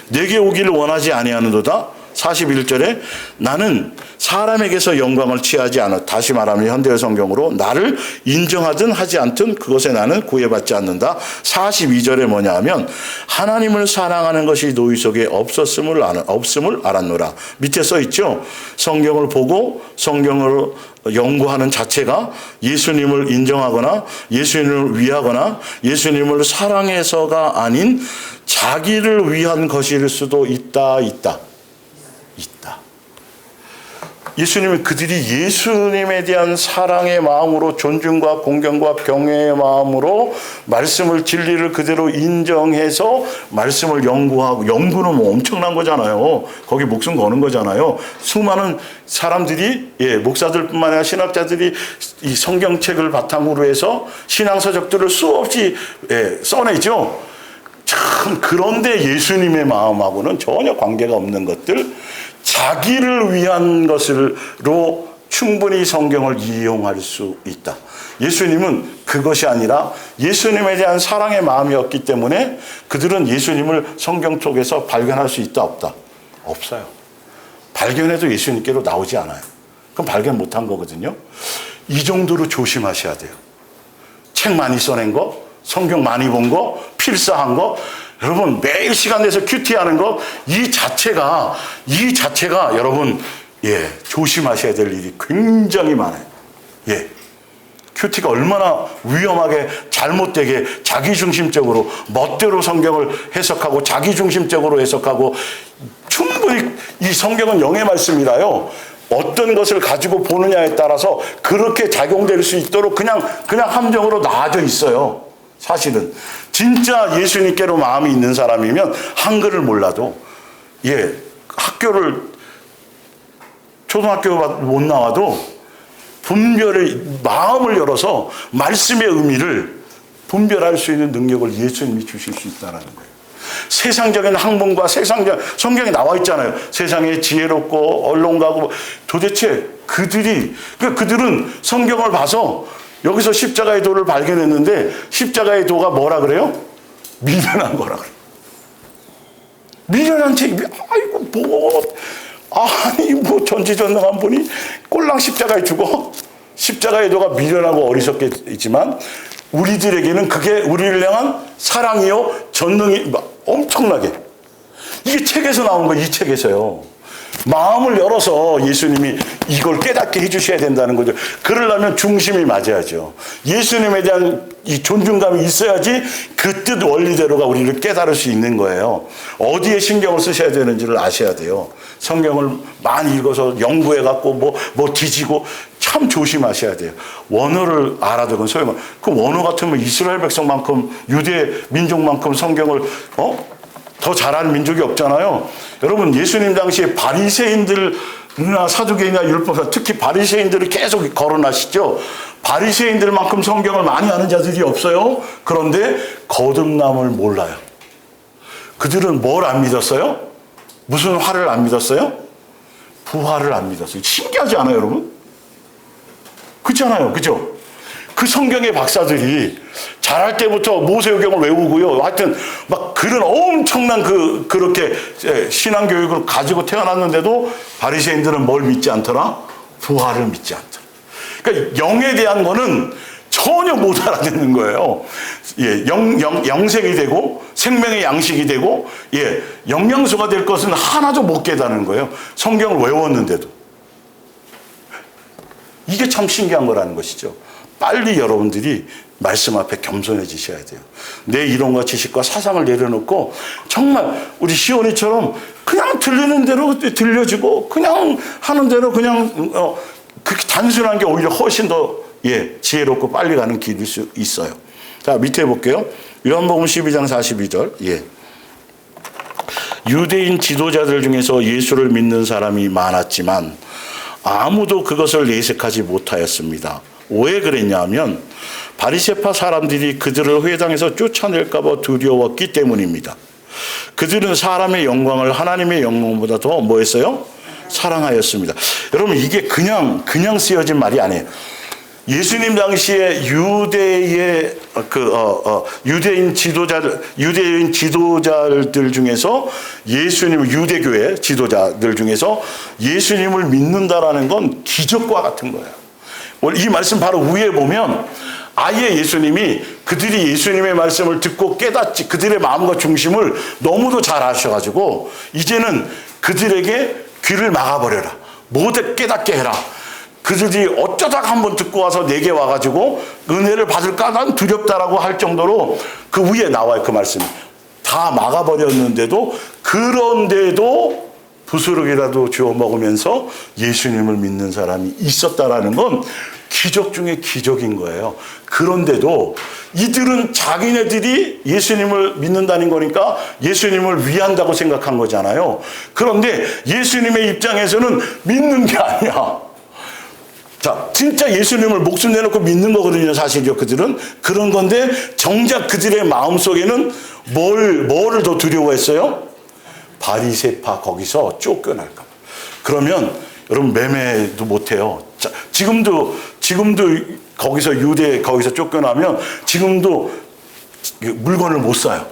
내게 오기를 원하지 아니하는도다. 41절에 나는 사람에게서 영광을 취하지 않아. 다시 말하면 현대어 성경으로 나를 인정하든 하지 않든 그것에 나는 구애받지 않는다. 42절에 뭐냐 하면 하나님을 사랑하는 것이 너희 속에 없음을 알았노라. 밑에 써 있죠. 성경을 보고 성경을 연구하는 자체가 예수님을 인정하거나 예수님을 위하거나 예수님을 사랑해서가 아닌 자기를 위한 것일 수도 있다. 예수님은 그들이 예수님에 대한 사랑의 마음으로 존중과 공경과 경외의 마음으로 말씀을 진리를 그대로 인정해서 말씀을 연구하고, 연구는 뭐 엄청난 거잖아요. 거기 목숨 거는 거잖아요. 수많은 사람들이, 목사들뿐만 아니라 신학자들이 이 성경책을 바탕으로 해서 신앙서적들을 수없이 써내죠. 참, 그런데 예수님의 마음하고는 전혀 관계가 없는 것들, 자기를 위한 것으로 충분히 성경을 이용할 수 있다. 예수님은 그것이 아니라 예수님에 대한 사랑의 마음이었기 때문에 그들은 예수님을 성경 속에서 발견할 수 있다, 없다? 없어요. 발견해도 예수님께로 나오지 않아요. 그럼 발견 못한 거거든요. 이 정도로 조심하셔야 돼요. 책 많이 써낸 거, 성경 많이 본 거, 필사한 거, 여러분 매일 시간 내서 큐티하는 것, 이 자체가 여러분 조심하셔야 될 일이 굉장히 많아요. 큐티가 얼마나 위험하게 잘못되게 자기중심적으로 멋대로 성경을 해석하고 자기중심적으로 해석하고, 충분히 이 성경은 영의 말씀이라요. 어떤 것을 가지고 보느냐에 따라서 그렇게 작용될 수 있도록 그냥 함정으로 나아져 있어요. 사실은 진짜 예수님께로 마음이 있는 사람이면 한글을 몰라도 학교를 초등학교 못 나와도 분별의 마음을 열어서 말씀의 의미를 분별할 수 있는 능력을 예수님이 주실 수 있다는 거예요. 세상적인 학문과 성경에 나와 있잖아요. 세상에 지혜롭고 언론가고, 도대체 그들은 성경을 봐서 여기서 십자가의 도를 발견했는데 십자가의 도가 뭐라 그래요? 미련한 거라 그래요. 미련한 책, 전지전능한 분이 꼴랑 십자가에 죽어? 십자가의 도가 미련하고 어리석겠지만 우리들에게는 그게 우리를 향한 사랑이요 전능이 엄청나게, 이게 책에서 나온 거예요. 이 책에서요. 마음을 열어서 예수님이 이걸 깨닫게 해주셔야 된다는 거죠. 그러려면 중심이 맞아야죠. 예수님에 대한 이 존중감이 있어야지 그 뜻 원리대로가 우리를 깨달을 수 있는 거예요. 어디에 신경을 쓰셔야 되는지를 아셔야 돼요. 성경을 많이 읽어서 연구해갖고 뭐 뒤지고 참 조심하셔야 돼요. 원어를 알아두건 소용없어요. 그 원어 같으면 이스라엘 백성만큼, 유대 민족만큼 성경을 더 잘하는 민족이 없잖아요. 여러분, 예수님 당시에 바리새인들이나 사두개인이나 율법사, 특히 바리새인들을 계속 거론하시죠. 바리새인들만큼 성경을 많이 아는 자들이 없어요. 그런데 거듭남을 몰라요. 그들은 뭘 안 믿었어요? 무슨 화를 안 믿었어요? 부활을 안 믿었어요. 신기하지 않아요, 여러분? 그렇잖아요, 그죠? 그 성경의 박사들이 자랄 때부터 모세오경을 외우고요. 하여튼 막 그런 엄청난 그렇게 신앙 교육을 가지고 태어났는데도 바리새인들은 뭘 믿지 않더라? 부활을 믿지 않더라. 그러니까 영에 대한 거는 전혀 못 알아듣는 거예요. 영생이 되고 생명의 양식이 되고 영양소가 될 것은 하나도 못 깨닫는 거예요. 성경을 외웠는데도. 이게 참 신기한 거라는 것이죠. 빨리 여러분들이 말씀 앞에 겸손해지셔야 돼요. 내 이론과 지식과 사상을 내려놓고 정말 우리 시온이처럼 그냥 들리는 대로 들려주고 그냥 하는 대로 그냥 그렇게 단순한 게 오히려 훨씬 더 지혜롭고 빨리 가는 길일 수 있어요. 자, 밑에 볼게요. 요한복음 12장 42절. 유대인 지도자들 중에서 예수를 믿는 사람이 많았지만 아무도 그것을 내색하지 못하였습니다. 왜 그랬냐면 바리새파 사람들이 그들을 회당에서 쫓아낼까 봐 두려웠기 때문입니다. 그들은 사람의 영광을 하나님의 영광보다 더 뭐 했어요? 사랑하였습니다. 여러분, 이게 그냥 쓰여진 말이 아니에요. 예수님 당시에 유대인 지도자들 중에서 유대교회 지도자들 중에서 예수님을 믿는다라는 건 기적과 같은 거예요. 이 말씀 바로 위에 보면 아예 예수님이 그들이 예수님의 말씀을 듣고 깨닫지, 그들의 마음과 중심을 너무도 잘 아셔가지고 이제는 그들에게 귀를 막아버려라. 못 깨닫게 해라. 그들이 어쩌다가 한번 듣고 와서 내게 와가지고 은혜를 받을까 난 두렵다라고 할 정도로 그 위에 나와요. 그 말씀이. 다 막아버렸는데도 그런데도 부스러기라도 주워 먹으면서 예수님을 믿는 사람이 있었다라는 건 기적 중에 기적인 거예요. 그런데도 이들은 자기네들이 예수님을 믿는다는 거니까 예수님을 위한다고 생각한 거잖아요. 그런데 예수님의 입장에서는 믿는 게 아니야. 자, 진짜 예수님을 목숨 내놓고 믿는 거거든요, 사실요, 그들은. 그런 건데, 정작 그들의 마음속에는 뭐를 더 두려워했어요? 바리새파 거기서 쫓겨날까 봐. 그러면, 여러분, 매매도 못해요. 자, 지금도 거기서 쫓겨나면, 지금도 물건을 못 사요.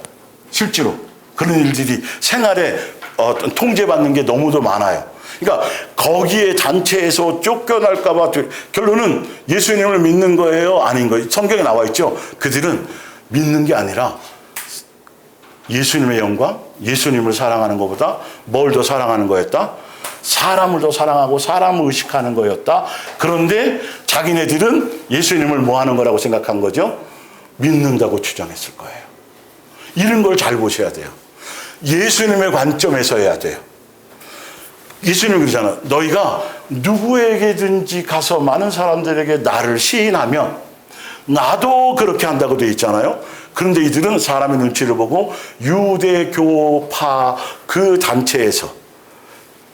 실제로. 그런 일들이 생활에 어떤 통제받는 게 너무도 많아요. 그러니까 거기에 단체에서 쫓겨날까봐 결론은 예수님을 믿는 거예요? 아닌 거예요? 성경에 나와 있죠. 그들은 믿는 게 아니라 예수님의 영광, 예수님을 사랑하는 것보다 뭘 더 사랑하는 거였다? 사람을 더 사랑하고 사람을 의식하는 거였다. 그런데 자기네들은 예수님을 뭐 하는 거라고 생각한 거죠? 믿는다고 주장했을 거예요. 이런 걸 잘 보셔야 돼요. 예수님의 관점에서 해야 돼요. 예수님이 그러잖아. 너희가 누구에게든지 가서 많은 사람들에게 나를 시인하면 나도 그렇게 한다고 되어 있잖아요. 그런데 이들은 사람의 눈치를 보고 유대교파 그 단체에서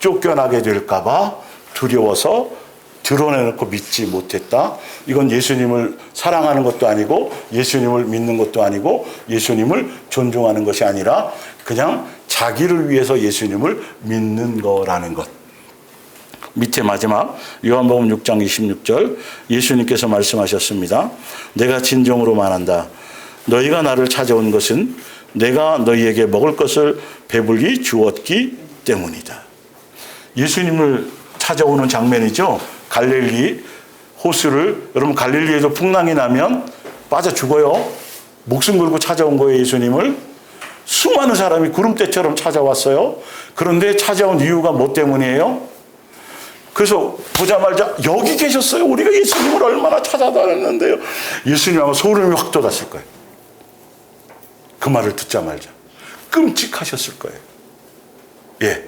쫓겨나게 될까 봐 두려워서 드러내놓고 믿지 못했다. 이건 예수님을 사랑하는 것도 아니고 예수님을 믿는 것도 아니고 예수님을 존중하는 것이 아니라 그냥 자기를 위해서 예수님을 믿는 거라는 것. 밑에 마지막 요한복음 6장 26절 예수님께서 말씀하셨습니다. 내가 진정으로 말한다. 너희가 나를 찾아온 것은 내가 너희에게 먹을 것을 배불리 주었기 때문이다. 예수님을 찾아오는 장면이죠. 갈릴리 호수를, 여러분 갈릴리에도 풍랑이 나면 빠져 죽어요. 목숨 걸고 찾아온 거예요, 예수님을. 수많은 사람이 구름대처럼 찾아왔어요. 그런데 찾아온 이유가 뭐 때문이에요? 그래서 보자마자 여기 계셨어요. 우리가 예수님을 얼마나 찾아다녔는데요. 예수님 아마 소름이 확 돋았을 거예요. 그 말을 듣자마자 끔찍하셨을 거예요. 예.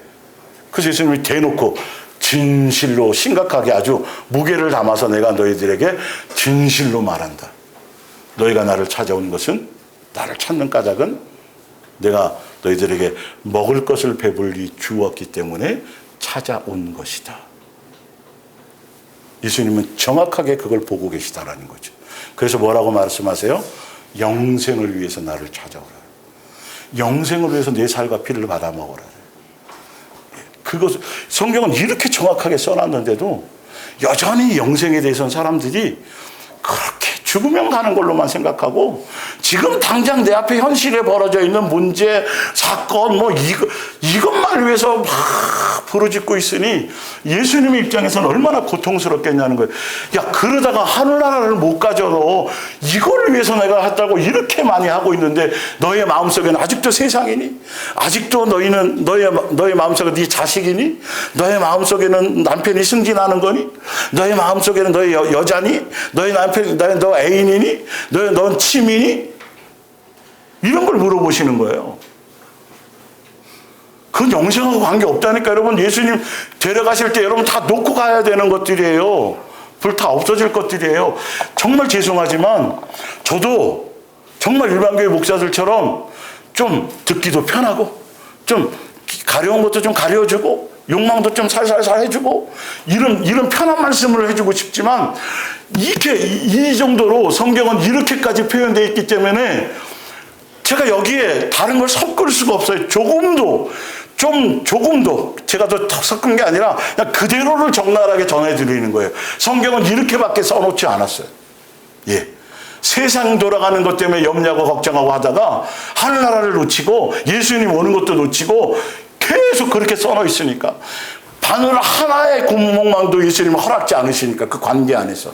그래서 예수님이 대놓고 진실로 심각하게 아주 무게를 담아서 내가 너희들에게 진실로 말한다. 너희가 나를 찾아온 것은, 나를 찾는 까닭은 내가 너희들에게 먹을 것을 배불리 주었기 때문에 찾아온 것이다. 예수님은 정확하게 그걸 보고 계시다라는 거죠. 그래서 뭐라고 말씀하세요? 영생을 위해서 나를 찾아오라. 영생을 위해서 내 살과 피를 받아 먹어라. 그것, 성경은 이렇게 정확하게 써놨는데도 여전히 영생에 대해서는 사람들이 그렇게 죽으면 가는 걸로만 생각하고 지금 당장 내 앞에 현실에 벌어져 있는 문제, 사건, 이것만 위해서 막 부르짖고 있으니 예수님의 입장에서는 얼마나 고통스럽겠냐는 거예요. 야, 그러다가 하늘나라를 못 가져 너. 이걸 위해서 내가 했다고 이렇게 많이 하고 있는데 너의 마음속에는 아직도 세상이니? 아직도 너희는 너의 마음속에 네 자식이니? 너의 마음속에는 남편이 승진하는 거니? 너의 마음속에는 너의 여자니? 너의 남편이 너 애인이니? 넌 취미니? 이런 걸 물어보시는 거예요. 그건 영생하고 관계없다니까. 여러분, 예수님 데려가실 때 여러분 다 놓고 가야 되는 것들이에요. 불 다 없어질 것들이에요. 정말 죄송하지만 저도 정말 일반교회 목사들처럼 좀 듣기도 편하고 좀 가려운 것도 좀 가려주고 욕망도 좀 살살살 해주고 이런 편한 말씀을 해주고 싶지만 이 정도로 성경은 이렇게까지 표현되어 있기 때문에 제가 여기에 다른 걸 섞을 수가 없어요. 조금도 조금도 제가 더 섞은 게 아니라 그냥 그대로를 적나라하게 전해드리는 거예요. 성경은 이렇게밖에 써놓지 않았어요. 예. 세상 돌아가는 것 때문에 염려하고 걱정하고 하다가 하늘나라를 놓치고 예수님 오는 것도 놓치고 계속 그렇게 써놓 있으니까 바늘 하나의 구멍만도 예수님은 허락지 않으시니까 그 관계 안에서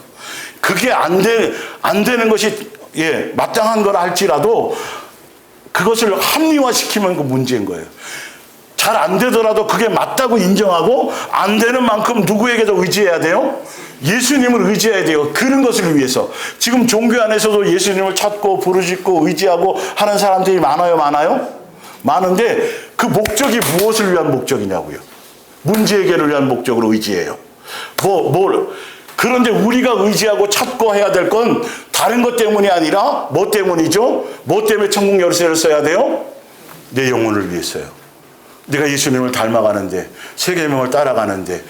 그게 안 되는 것이 예, 마땅한 거라 할지라도 그것을 합리화시키면 그 문제인 거예요. 잘 안 되더라도 그게 맞다고 인정하고 안 되는 만큼 누구에게 더 의지해야 돼요? 예수님을 의지해야 돼요. 그런 것을 위해서. 지금 종교 안에서도 예수님을 찾고 부르짖고 의지하고 하는 사람들이 많아요? 많은데 그 목적이 무엇을 위한 목적이냐고요. 문제 해결을 위한 목적으로 의지해요. 그런데 우리가 의지하고 찾고 해야 될 건 다른 것 때문이 아니라 뭐 때문이죠? 뭐 때문에 천국 열쇠를 써야 돼요? 내 영혼을 위해서요. 내가 예수님을 닮아가는데, 세계명을 따라가는데,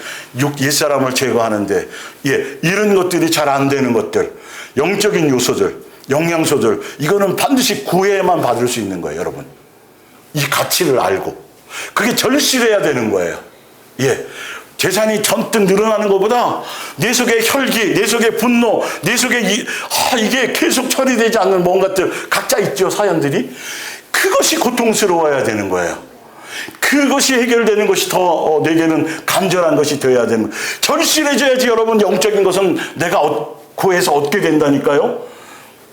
옛사람을 제거하는데, 예, 이런 것들이 잘 안 되는 것들, 영적인 요소들, 영양소들, 이거는 반드시 구해야만 받을 수 있는 거예요, 여러분. 이 가치를 알고. 그게 절실해야 되는 거예요. 예. 재산이 전뜩 늘어나는 것보다 내 속의 혈기, 내 속의 분노, 내 속에 이게 계속 처리되지 않는 뭔가들 각자 있죠, 사연들이. 그것이 고통스러워야 되는 거예요. 그것이 해결되는 것이 더 내게는 간절한 것이 되어야 되는 거예요. 절실해져야지 여러분 영적인 것은 내가 구해서 얻게 된다니까요.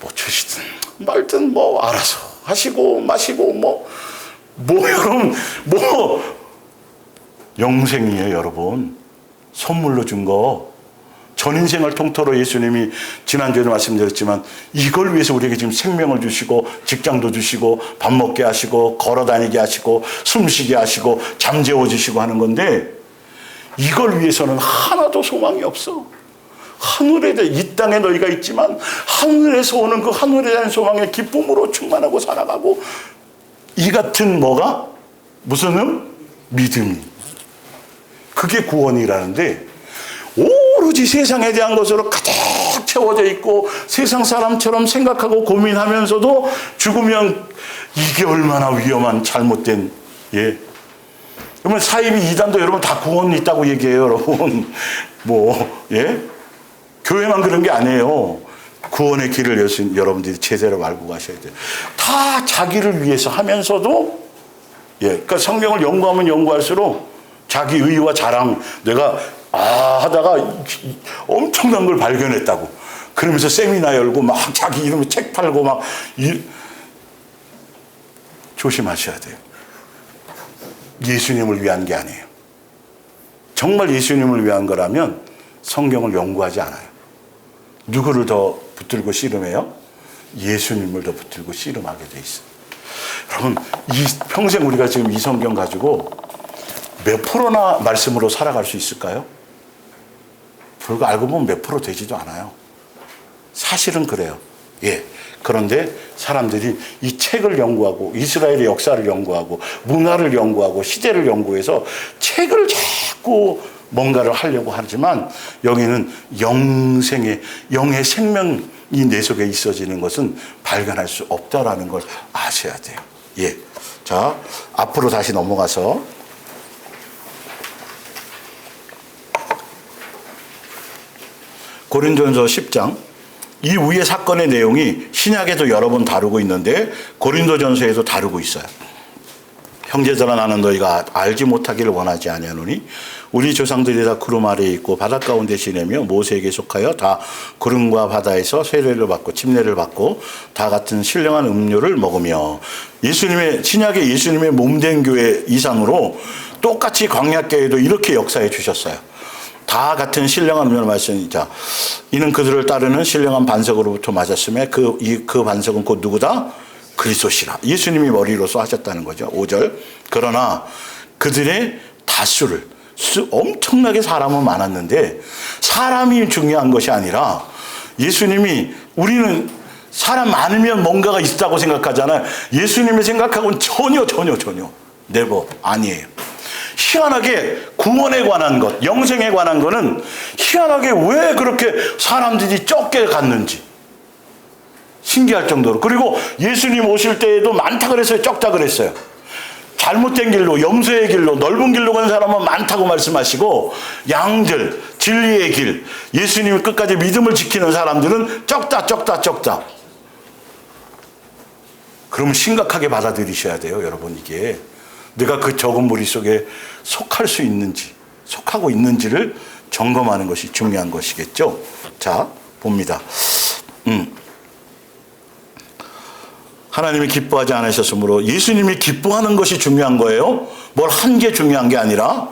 뭐 주시든 말든 뭐 알아서 하시고 마시고 여러분 영생이에요, 여러분. 선물로 준 거. 전 인생을 통틀어 예수님이 지난주에도 말씀드렸지만 이걸 위해서 우리에게 지금 생명을 주시고 직장도 주시고 밥 먹게 하시고 걸어 다니게 하시고 숨쉬게 하시고 잠재워 주시고 하는 건데 이걸 위해서는 하나도 소망이 없어. 이 땅에 너희가 있지만 하늘에서 오는 그 하늘에 대한 소망의 기쁨으로 충만하고 살아가고 이 같은 무슨 믿음이. 그게 구원이라는데 오로지 세상에 대한 것으로 가득 채워져 있고 세상 사람처럼 생각하고 고민하면서도 죽으면 이게 얼마나 위험한 잘못된 예. 그러면 사이비 이단도 여러분 다 구원이 있다고 얘기해요, 여러분. 예? 교회만 그런 게 아니에요. 구원의 길을 여러분들이 제대로 알고 가셔야 돼요. 다 자기를 위해서 하면서도 예. 그러니까 성경을 연구하면 연구할수록 자기 의와 자랑, 내가 하다가 엄청난 걸 발견했다고. 그러면서 세미나 열고 막 자기 이름으로 책 팔고 막 조심하셔야 돼요. 예수님을 위한 게 아니에요. 정말 예수님을 위한 거라면 성경을 연구하지 않아요. 누구를 더 붙들고 씨름해요? 예수님을 더 붙들고 씨름하게 돼 있어요. 여러분, 평생 우리가 지금 이 성경 가지고 몇 프로나 말씀으로 살아갈 수 있을까요? 불과 알고 보면 몇 프로 되지도 않아요. 사실은 그래요. 예. 그런데 사람들이 이 책을 연구하고 이스라엘의 역사를 연구하고 문화를 연구하고 시대를 연구해서 책을 자꾸 뭔가를 하려고 하지만 여기는 영의 생명이 내 속에 있어지는 것은 발견할 수 없다라는 걸 아셔야 돼요. 예. 자, 앞으로 다시 넘어가서 고린도전서 10장 이 위의 사건의 내용이 신약에도 여러 번 다루고 있는데 고린도전서에도 다루고 있어요. 형제들아 나는 너희가 알지 못하기를 원하지 아니하노니 우리 조상들이 다 구름 아래에 있고 바닷 가운데 지내며 모세에게 속하여 다 구름과 바다에서 세례를 받고 침례를 받고 다 같은 신령한 음료를 먹으며 신약의 예수님의 몸된 교회 이상으로 똑같이 광야교회도 이렇게 역사해 주셨어요. 다 같은 신령한 음료를 마시니까 이는 그들을 따르는 신령한 반석으로부터 맞았음에 그 반석은 곧 누구다? 그리스도시라. 예수님이 머리로서 하셨다는 거죠. 5절. 그러나 그들의 다수를 엄청나게 사람은 많았는데 사람이 중요한 것이 아니라 예수님이 우리는 사람 많으면 뭔가가 있다고 생각하잖아요. 예수님의 생각하고는 전혀 네버 아니에요. 희한하게 구원에 관한 것, 영생에 관한 거는 희한하게 왜 그렇게 사람들이 적게 갔는지 신기할 정도로. 그리고 예수님 오실 때에도 많다 그랬어요? 적다 그랬어요? 잘못된 길로, 염소의 길로, 넓은 길로 가는 사람은 많다고 말씀하시고, 양들, 진리의 길, 예수님이 끝까지 믿음을 지키는 사람들은 적다. 그러면 심각하게 받아들이셔야 돼요, 여러분. 이게 내가 그 적은 무리 속에 속할 수 있는지, 속하고 있는지를 점검하는 것이 중요한 것이겠죠. 자, 봅니다. 하나님이 기뻐하지 않으셨으므로 예수님이 기뻐하는 것이 중요한 거예요. 뭘 한 게 중요한 게 아니라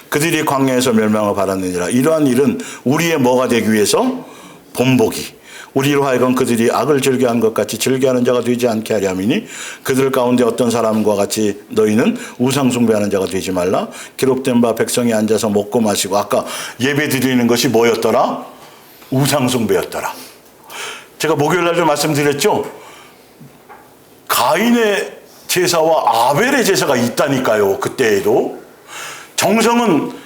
그들이 광야에서 멸망을 받았느니라. 이러한 일은 우리의 뭐가 되기 위해서? 본보기. 우리로 하여금 그들이 악을 즐겨한 것 같이 즐겨하는 자가 되지 않게 하려 함이니 그들 가운데 어떤 사람과 같이 너희는 우상 숭배하는 자가 되지 말라. 기록된 바 백성이 앉아서 먹고 마시고, 아까 예배 드리는 것이 뭐였더라? 우상 숭배였더라. 제가 목요일 날도 말씀드렸죠. 가인의 제사와 아벨의 제사가 있다니까요. 그때에도 정성은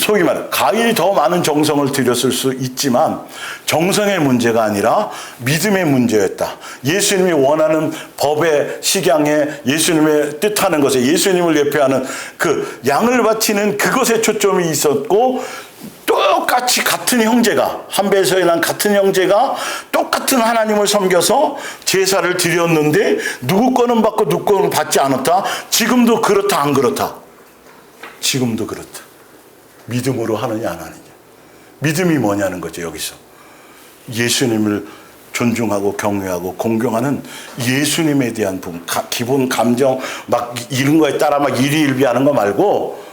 소위 말해 가인이 더 많은 정성을 들였을 수 있지만 정성의 문제가 아니라 믿음의 문제였다. 예수님이 원하는 법의 식양에 예수님의 뜻하는 것에 예수님을 예표하는 그 양을 바치는 그것에 초점이 있었고, 똑같이 같은 형제가, 한배서에 난 같은 형제가 똑같은 하나님을 섬겨서 제사를 드렸는데 누구 거는 받고 누구 거는 받지 않았다. 지금도 그렇다, 안 그렇다? 지금도 그렇다. 믿음으로 하느냐 안 하느냐. 믿음이 뭐냐는 거죠. 여기서 예수님을 존중하고 경외하고 공경하는 예수님에 대한 부분, 기본 감정 막 이런 거에 따라 막 일희일비하는 거 말고,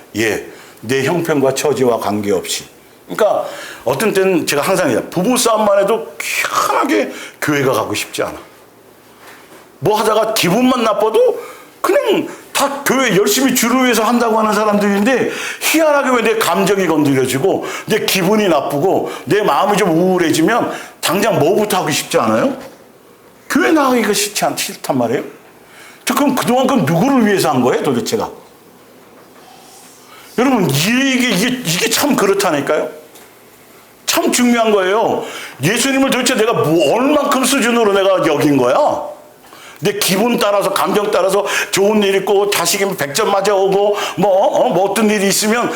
내 형편과 처지와 관계없이. 그러니까 어떤 때는 제가 항상 얘기해요. 부부싸움만 해도 희한하게 교회가 가고 싶지 않아. 뭐 하다가 기분만 나빠도 그냥 다 교회 열심히 주를 위해서 한다고 하는 사람들인데, 희한하게 왜 내 감정이 건드려지고 내 기분이 나쁘고 내 마음이 좀 우울해지면 당장 뭐부터 하고 싶지 않아요? 교회 나가기가 싫단 말이에요. 그럼 그동안 누구를 위해서 한 거예요, 도대체가? 여러분, 이게 참 그렇다니까요. 참 중요한 거예요. 예수님을 도대체 내가 얼만큼 수준으로 내가 여긴 거야? 내 기분 따라서, 감정 따라서 좋은 일 있고 자식이면 100점 맞아오고 뭐 어떤 일이 있으면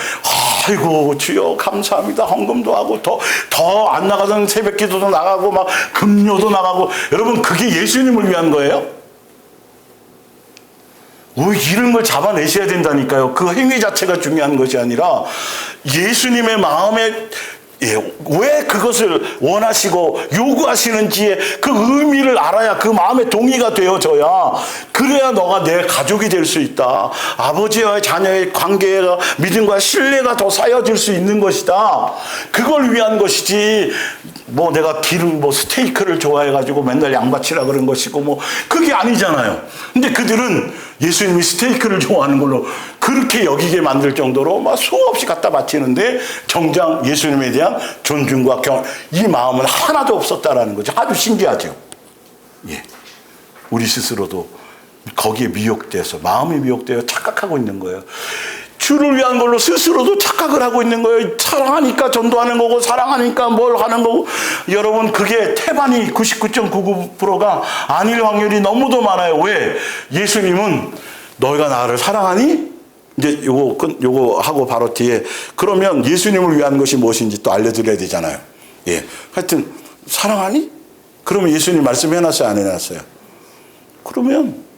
아이고 주여 감사합니다, 헌금도 하고 더 안 나가던 새벽 기도도 나가고 막 금요도 나가고. 여러분, 그게 예수님을 위한 거예요? 이런 걸 잡아내셔야 된다니까요. 그 행위 자체가 중요한 것이 아니라 예수님의 마음에 왜 그것을 원하시고 요구하시는지의 그 의미를 알아야 그 마음의 동의가 되어져야, 그래야 너가 내 가족이 될 수 있다. 아버지와 자녀의 관계가, 믿음과 신뢰가 더 쌓여질 수 있는 것이다. 그걸 위한 것이지, 내가 스테이크를 좋아해가지고 맨날 양바치라 그런 것이고 그게 아니잖아요. 근데 그들은 예수님이 스테이크를 좋아하는 걸로 그렇게 여기게 만들 정도로 수없이 갖다 바치는데 정작 예수님에 대한 존중과 이 마음은 하나도 없었다라는 거죠. 아주 신기하죠. 우리 스스로도 거기에 미혹돼서, 마음이 미혹되어 착각하고 있는 거예요. 주를 위한 걸로 스스로도 착각을 하고 있는 거예요. 사랑하니까 전도하는 거고, 사랑하니까 뭘 하는 거고. 여러분, 그게 태반이 99.99%가 아닐 확률이 너무도 많아요. 왜? 예수님은 너희가 나를 사랑하니? 이제 요거 하고 바로 뒤에, 그러면 예수님을 위한 것이 무엇인지 또 알려드려야 되잖아요. 하여튼 사랑하니? 그러면 예수님 말씀해놨어요, 안 해놨어요? 그러면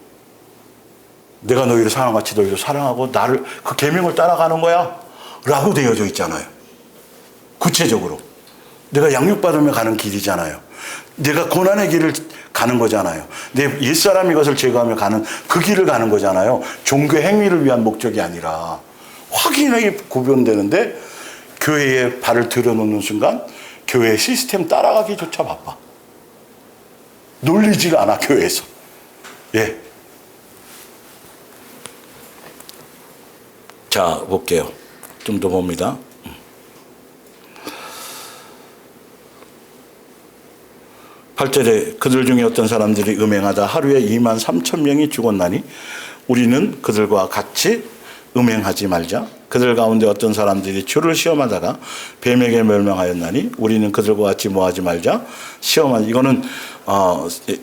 내가 너희를 사랑같이 너희도 사랑하고 나를, 그 계명을 따라가는 거야 라고 되어져 있잖아요. 구체적으로 내가 양육받으며 가는 길이잖아요. 내가 고난의 길을 가는 거잖아요. 내 옛사람이 것을 제거하며 가는 그 길을 가는 거잖아요. 종교 행위를 위한 목적이 아니라. 확연하게 구분되는데 교회에 발을 들여놓는 순간 교회 시스템 따라가기조차 바빠. 놀리지가 않아, 교회에서. 자, 볼게요. 좀 더 봅니다. 8절에 그들 중에 어떤 사람들이 음행하다 하루에 23,000명이 죽었나니 우리는 그들과 같이 음행하지 말자. 그들 가운데 어떤 사람들이 주를 시험하다가 뱀에게 멸망하였나니 우리는 그들과 같이 뭐하지 말자. 시험하자. 이거는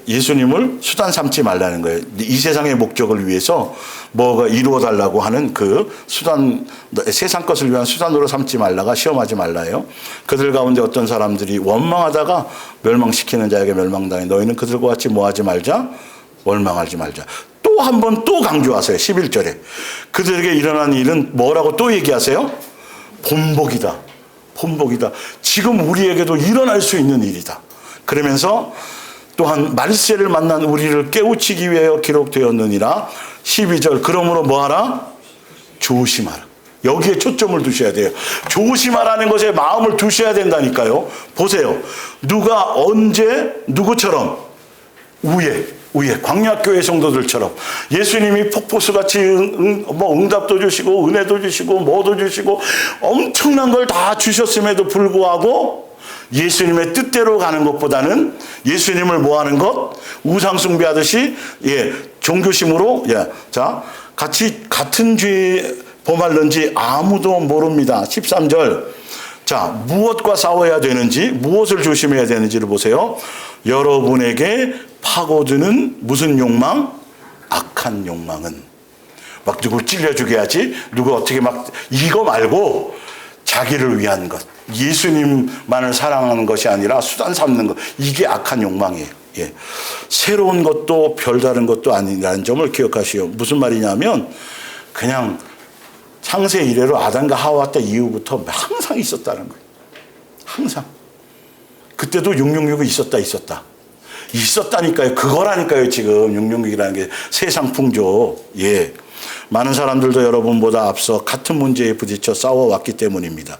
예수님을 수단 삼지 말라는 거예요. 이 세상의 목적을 위해서 뭐가 이루어 달라고 하는 그 수단, 세상 것을 위한 수단으로 삼지 말라가 시험하지 말라요. 그들 가운데 어떤 사람들이 원망하다가 멸망시키는 자에게 멸망당해. 너희는 그들과 같이 뭐하지 말자. 원망하지 말자. 또 한 번 또 강조하세요. 11절에. 그들에게 일어난 일은 뭐라고 또 얘기하세요? 본복이다. 본복이다. 지금 우리에게도 일어날 수 있는 일이다. 그러면서 또한 말세를 만난 우리를 깨우치기 위하여 기록되었느니라. 12절. 그러므로 뭐하라? 조심하라. 여기에 초점을 두셔야 돼요. 조심하라는 것에 마음을 두셔야 된다니까요. 보세요. 누가 언제 누구처럼 위에 광야교회 성도들처럼 예수님이 폭포수같이 응답도 주시고 은혜도 주시고 뭐도 주시고 엄청난 걸 다 주셨음에도 불구하고 예수님의 뜻대로 가는 것보다는 예수님을 뭐하는 것? 우상 숭배하듯이 종교심으로 자 같이 같은 죄에 범하는지 아무도 모릅니다. 13절. 자, 무엇과 싸워야 되는지, 무엇을 조심해야 되는지를 보세요. 여러분에게 파고드는 무슨 욕망? 악한 욕망은. 막 누굴 찔려주게 하지, 누구 어떻게 이거 말고 자기를 위한 것, 예수님만을 사랑하는 것이 아니라 수단 삼는 것, 이게 악한 욕망이에요. 예. 새로운 것도 별다른 것도 아니라는 점을 기억하시오. 무슨 말이냐면 그냥 창세 이래로 아담과 하와 때 이후부터 항상 있었다는 거예요. 항상. 그때도 666이 있었다. 있었다니까요. 그거라니까요. 지금 666이라는 게 세상 풍조. 예. 많은 사람들도 여러분보다 앞서 같은 문제에 부딪혀 싸워왔기 때문입니다.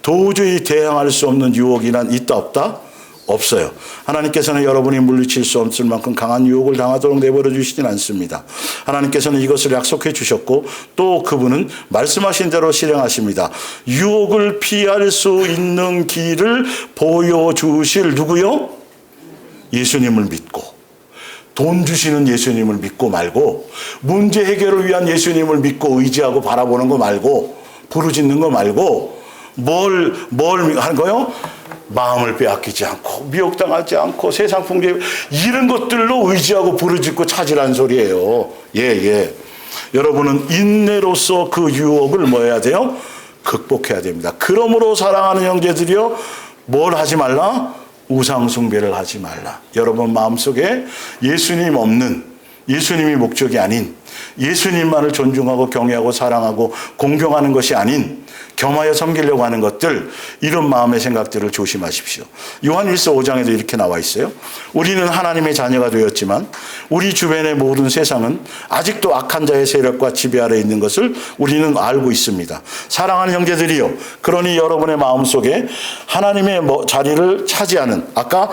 도저히 대항할 수 없는 유혹이란 있다 없다? 없어요. 하나님께서는 여러분이 물리칠 수 없을 만큼 강한 유혹을 당하도록 내버려 주시진 않습니다. 하나님께서는 이것을 약속해 주셨고 또 그분은 말씀하신 대로 실행하십니다. 유혹을 피할 수 있는 길을 보여주실 누구요? 예수님을 믿고, 돈 주시는 예수님을 믿고 말고, 문제 해결을 위한 예수님을 믿고 의지하고 바라보는 거 말고, 부르짖는 거 말고, 뭘 하는 거요? 마음을 빼앗기지 않고, 미혹당하지 않고, 세상 풍조, 이런 것들로 의지하고 부르짖고 찾으라는 소리예요. 예. 여러분은 인내로서 그 유혹을 뭐 해야 돼요? 극복해야 됩니다. 그러므로 사랑하는 형제들이요, 뭘 하지 말라? 우상 숭배를 하지 말라. 여러분 마음속에 예수님 없는, 예수님이 목적이 아닌, 예수님만을 존중하고 경외하고 사랑하고 공경하는 것이 아닌 겸하여 섬기려고 하는 것들, 이런 마음의 생각들을 조심하십시오. 요한일서 5장에도 이렇게 나와 있어요. 우리는 하나님의 자녀가 되었지만 우리 주변의 모든 세상은 아직도 악한 자의 세력과 지배 아래 있는 것을 우리는 알고 있습니다. 사랑하는 형제들이요, 그러니 여러분의 마음속에 하나님의 자리를 차지하는, 아까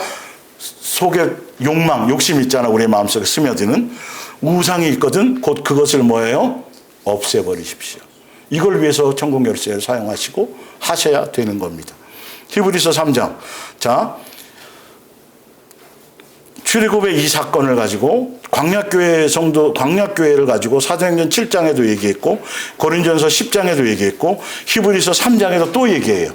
속에 욕망, 욕심 있잖아. 우리 마음속에 스며드는 우상이 있거든. 곧 그것을 뭐예요? 없애버리십시오. 이걸 위해서 천국 열쇠를 사용하시고 하셔야 되는 겁니다. 히브리서 3장. 자, 출애굽의 이 사건을 가지고 광야교회를 가지고 사도행전 7장에도 얘기했고, 고린전서 10장에도 얘기했고, 히브리서 3장에도 또 얘기해요.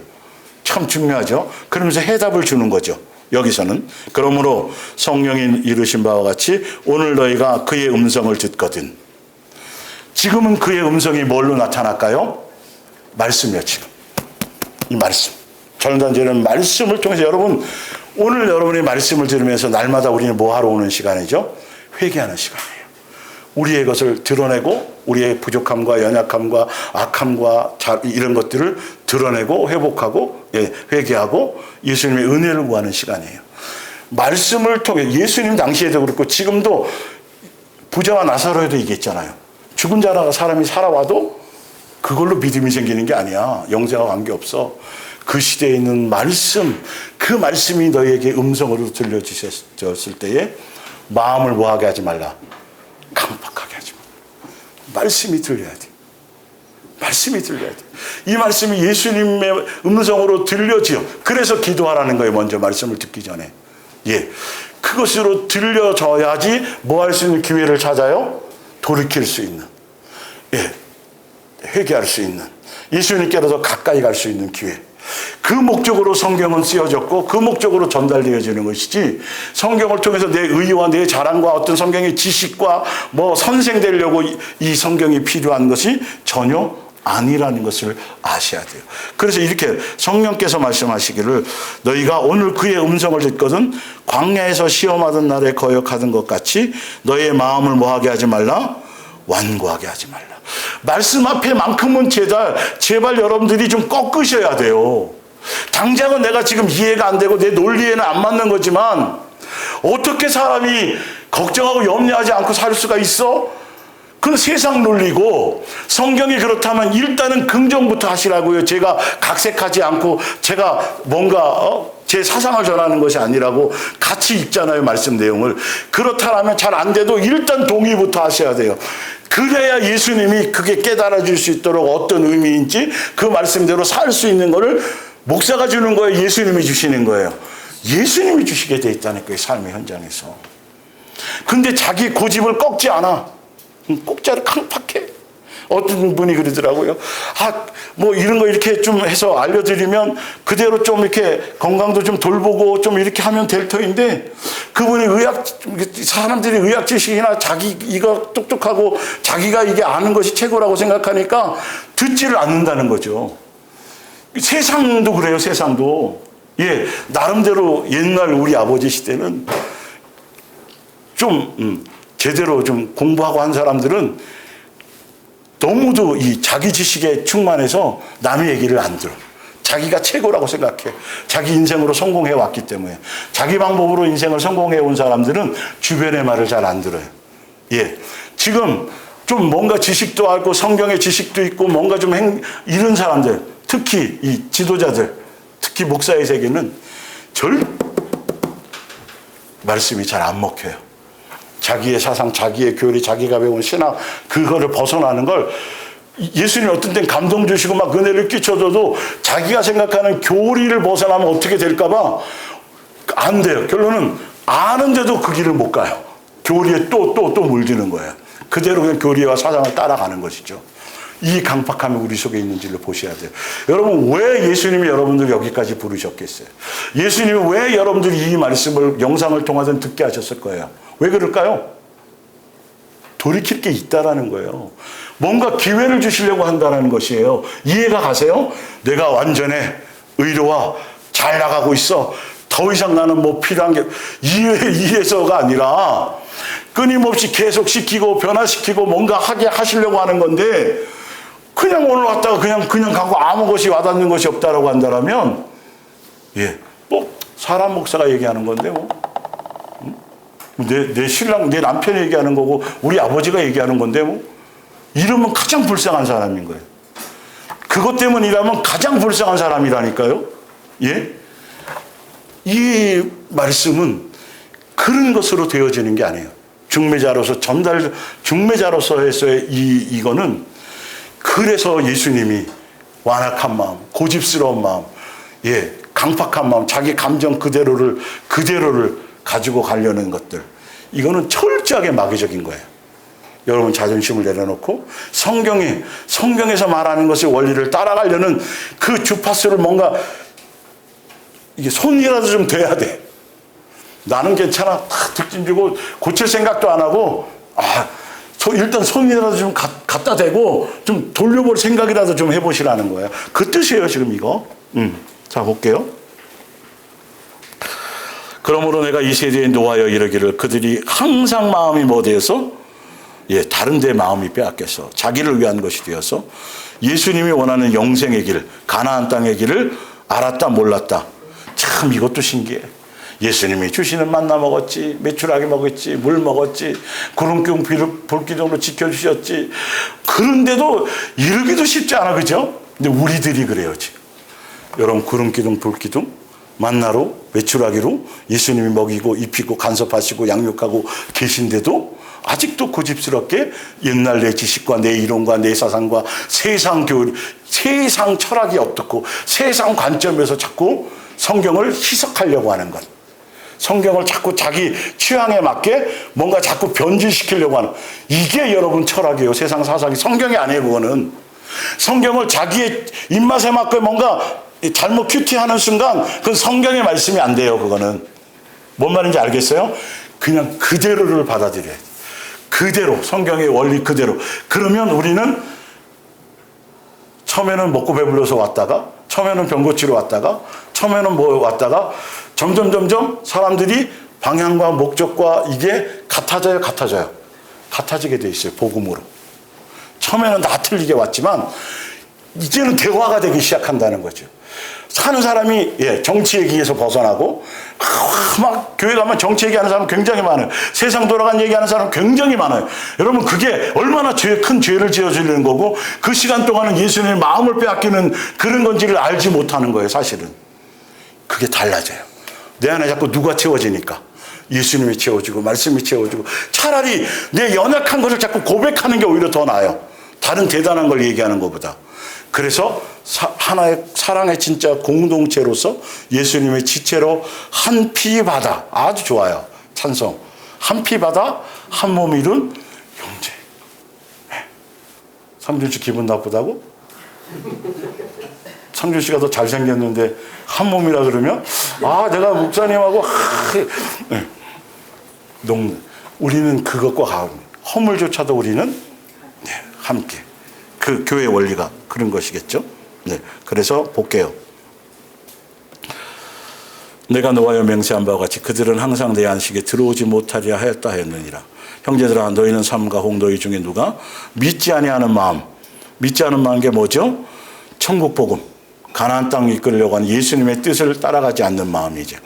참 중요하죠. 그러면서 해답을 주는 거죠. 여기서는 그러므로 성령이 이르신 바와 같이 오늘 너희가 그의 음성을 듣거든. 지금은 그의 음성이 뭘로 나타날까요? 말씀이요. 지금 이 말씀, 전단지는 말씀을 통해서 오늘 여러분이 말씀을 들으면서 날마다 우리는 뭐 하러 오는 시간이죠? 회개하는 시간이에요. 우리의 것을 드러내고 우리의 부족함과 연약함과 악함과 이런 것들을 드러내고 회복하고 회개하고 예수님의 은혜를 구하는 시간이에요. 말씀을 통해 예수님 당시에도 그렇고 지금도 부자와 나사로에도 얘기했잖아요. 죽은 자라가 사람이 살아와도 그걸로 믿음이 생기는 게 아니야. 영생과 관계없어. 그 시대에 있는 말씀, 그 말씀이 너희에게 음성으로 들려주셨을 때에 마음을 뭐하게 하지 말라. 강팍하게 하지 말라. 말씀이 들려야 돼. 말씀이 들려야 돼. 이 말씀이 예수님의 음성으로 들려지요. 그래서 기도하라는 거예요. 먼저 말씀을 듣기 전에. 예. 그것으로 들려져야지 뭐 할 수 있는 기회를 찾아요? 돌이킬 수 있는. 예. 회개할 수 있는, 예수님께로서 가까이 갈 수 있는 기회. 그 목적으로 성경은 쓰여졌고 그 목적으로 전달되어지는 것이지, 성경을 통해서 내 의와 내 자랑과 어떤 성경의 지식과 뭐 선생되려고 이 성경이 필요한 것이 전혀 아니라는 것을 아셔야 돼요. 그래서 이렇게 성령께서 말씀하시기를, 너희가 오늘 그의 음성을 듣거든 광야에서 시험하던 날에 거역하던 것 같이 너희의 마음을 뭐하게 하지 말라? 완고하게 하지 말라. 말씀 앞에만큼은 제발 여러분들이 좀 꺾으셔야 돼요. 당장은 내가 지금 이해가 안 되고 내 논리에는 안 맞는 거지만, 어떻게 사람이 걱정하고 염려하지 않고 살 수가 있어? 그건 세상 논리고, 성경이 그렇다면 일단은 긍정부터 하시라고요. 제가 각색하지 않고 제가 뭔가 제 사상을 전하는 것이 아니라고 같이 읽잖아요, 말씀 내용을. 그렇다면 잘 안 돼도 일단 동의부터 하셔야 돼요. 그래야 예수님이 그게 깨달아질 수 있도록 어떤 의미인지 그 말씀대로 살 수 있는 거를 목사가 주는 거예요, 예수님이 주시는 거예요? 예수님이 주시게 돼 있다는 거예요, 삶의 현장에서. 근데 자기 고집을 꺾지 않아. 꼭자를 강팍해. 어떤 분이 그러더라고요. 뭐 이런 거 이렇게 좀 해서 알려드리면 그대로 좀 이렇게 건강도 좀 돌보고 좀 이렇게 하면 될 터인데, 그분이 사람들이 의학 지식이나 자기 이거 똑똑하고 자기가 이게 아는 것이 최고라고 생각하니까 듣지를 않는다는 거죠. 세상도 그래요, 세상도. 예, 나름대로 옛날 우리 아버지 시대는 좀 제대로 좀 공부하고 한 사람들은 너무도 이 자기 지식에 충만해서 남의 얘기를 안 들어. 자기가 최고라고 생각해. 자기 인생으로 성공해 왔기 때문에. 자기 방법으로 인생을 성공해 온 사람들은 주변의 말을 잘 안 들어요. 예. 지금 좀 뭔가 지식도 알고 성경의 지식도 있고 뭔가 좀 이런 사람들, 특히 이 지도자들, 특히 목사의 세계는 말씀이 잘 안 먹혀요. 자기의 사상, 자기의 교리, 자기가 배운 신학, 그거를 벗어나는 걸 예수님이 어떤 땐 감동 주시고 막 은혜를 끼쳐줘도 자기가 생각하는 교리를 벗어나면 어떻게 될까봐 안 돼요. 결론은 아는데도 그 길을 못 가요. 교리에 또 물드는 거예요. 그대로 그냥 교리와 사상을 따라가는 것이죠. 이 강팍함이 우리 속에 있는지를 보셔야 돼요. 여러분, 왜 예수님이 여러분들 여기까지 부르셨겠어요? 예수님이 왜 여러분들이 이 말씀을 영상을 통해서 듣게 하셨을 거예요? 왜 그럴까요? 돌이킬 게 있다라는 거예요. 뭔가 기회를 주시려고 한다는 것이에요. 이해가 가세요? 내가 완전해, 의로와 잘 나가고 있어, 더 이상 나는 뭐 필요한 게 이해서가 아니라 끊임없이 계속 시키고 변화시키고 뭔가 하게 하시려고 하는 건데, 그냥 오늘 왔다가 그냥 가고 아무 것이 와닿는 것이 없다라고 한다면, 뭐 사람 목사가 얘기하는 건데 내 신랑, 내 남편이 얘기하는 거고 우리 아버지가 얘기하는 건데 이러면 가장 불쌍한 사람인 거예요. 그것 때문이라면 가장 불쌍한 사람이라니까요. 예? 이 말씀은 그런 것으로 되어지는 게 아니에요. 중매자로서의 이거는, 그래서 예수님이 완악한 마음, 고집스러운 마음, 강팍한 마음, 자기 감정 그대로를 가지고 가려는 것들, 이거는 철저하게 마귀적인 거예요. 여러분, 자존심을 내려놓고 성경에서 말하는 것의 원리를 따라가려는 그 주파수를 뭔가 이게 손이라도 좀 돼야 돼. 나는 괜찮아, 득진 주고 고칠 생각도 안 하고 일단 손이라도 좀 갖다 대고 좀 돌려볼 생각이라도 좀 해보시라는 거예요. 그 뜻이에요, 지금 이거. 자, 볼게요. 그러므로 내가 이 세대에 노하여 이르기를, 그들이 항상 마음이 뭐 되어서? 다른 데 마음이 빼앗겨서 자기를 위한 것이 되어서 예수님이 원하는 영생의 길, 가나안 땅의 길을 알았다 몰랐다. 참 이것도 신기해. 예수님이 주시는 만나 먹었지, 메추라기 먹었지, 물 먹었지, 구름기둥 불기둥으로 지켜주셨지. 그런데도 이러기도 쉽지 않아, 그죠? 근데 우리들이 그래요, 지금. 여러분, 구름기둥 불기둥 만나로, 메추라기로 예수님이 먹이고 입히고 간섭하시고 양육하고 계신데도 아직도 고집스럽게 옛날 내 지식과 내 이론과 내 사상과 세상 교리, 세상 철학이 어떻고 세상 관점에서 자꾸 성경을 해석하려고 하는 것, 성경을 자꾸 자기 취향에 맞게 뭔가 자꾸 변질시키려고 하는, 이게 여러분 철학이에요. 세상 사상이. 성경이 아니에요, 그거는. 성경을 자기의 입맛에 맞게 뭔가 잘못 큐티하는 순간 그건 성경의 말씀이 안 돼요. 그거는 뭔 말인지 알겠어요? 그냥 그대로를 받아들여야 돼. 그대로 성경의 원리 그대로. 그러면 우리는 처음에는 먹고 배불러서 왔다가, 처음에는 병 고치러 왔다가, 처음에는 뭐 왔다가 점점 사람들이 방향과 목적과 이게 같아지게 돼 있어요. 복음으로. 처음에는 다 틀리게 왔지만 이제는 대화가 되기 시작한다는 거죠. 사는 사람이 정치 얘기에서 벗어나고 막 교회 가면 정치 얘기하는 사람 굉장히 많아요. 세상 돌아간 얘기하는 사람 굉장히 많아요. 여러분 그게 얼마나 큰 죄를 지어주려는 거고 그 시간 동안은 예수님의 마음을 빼앗기는 그런 건지를 알지 못하는 거예요. 사실은 그게 달라져요. 내 안에 자꾸 누가 채워지니까 예수님이 채워주고 말씀이 채워주고 차라리 내 연약한 것을 자꾸 고백하는 게 오히려 더 나아요. 다른 대단한 걸 얘기하는 것보다. 그래서 하나의 사랑의 진짜 공동체로서 예수님의 지체로 한 피 바다. 아주 좋아요. 찬송. 한 피 바다 한 몸 이룬 형제. 상준 씨 기분 나쁘다고? 상준 씨가 더 잘생겼는데 한 몸이라 그러면 내가 목사님하고 우리는 그것과 가까운 허물조차도 우리는 함께. 그 교회 원리가 그런 것이겠죠. 그래서 볼게요. 내가 너와여 맹세한 바와 같이 그들은 항상 내 안식에 들어오지 못하리라 하였다 하였느니라. 형제들아 너희는 삼가 혹 너희 중에 누가 믿지 아니하는 마음. 믿지 않은 마음 게 뭐죠? 천국 복음. 가나안 땅 이끌려고 하는 예수님의 뜻을 따라가지 않는 마음이죠.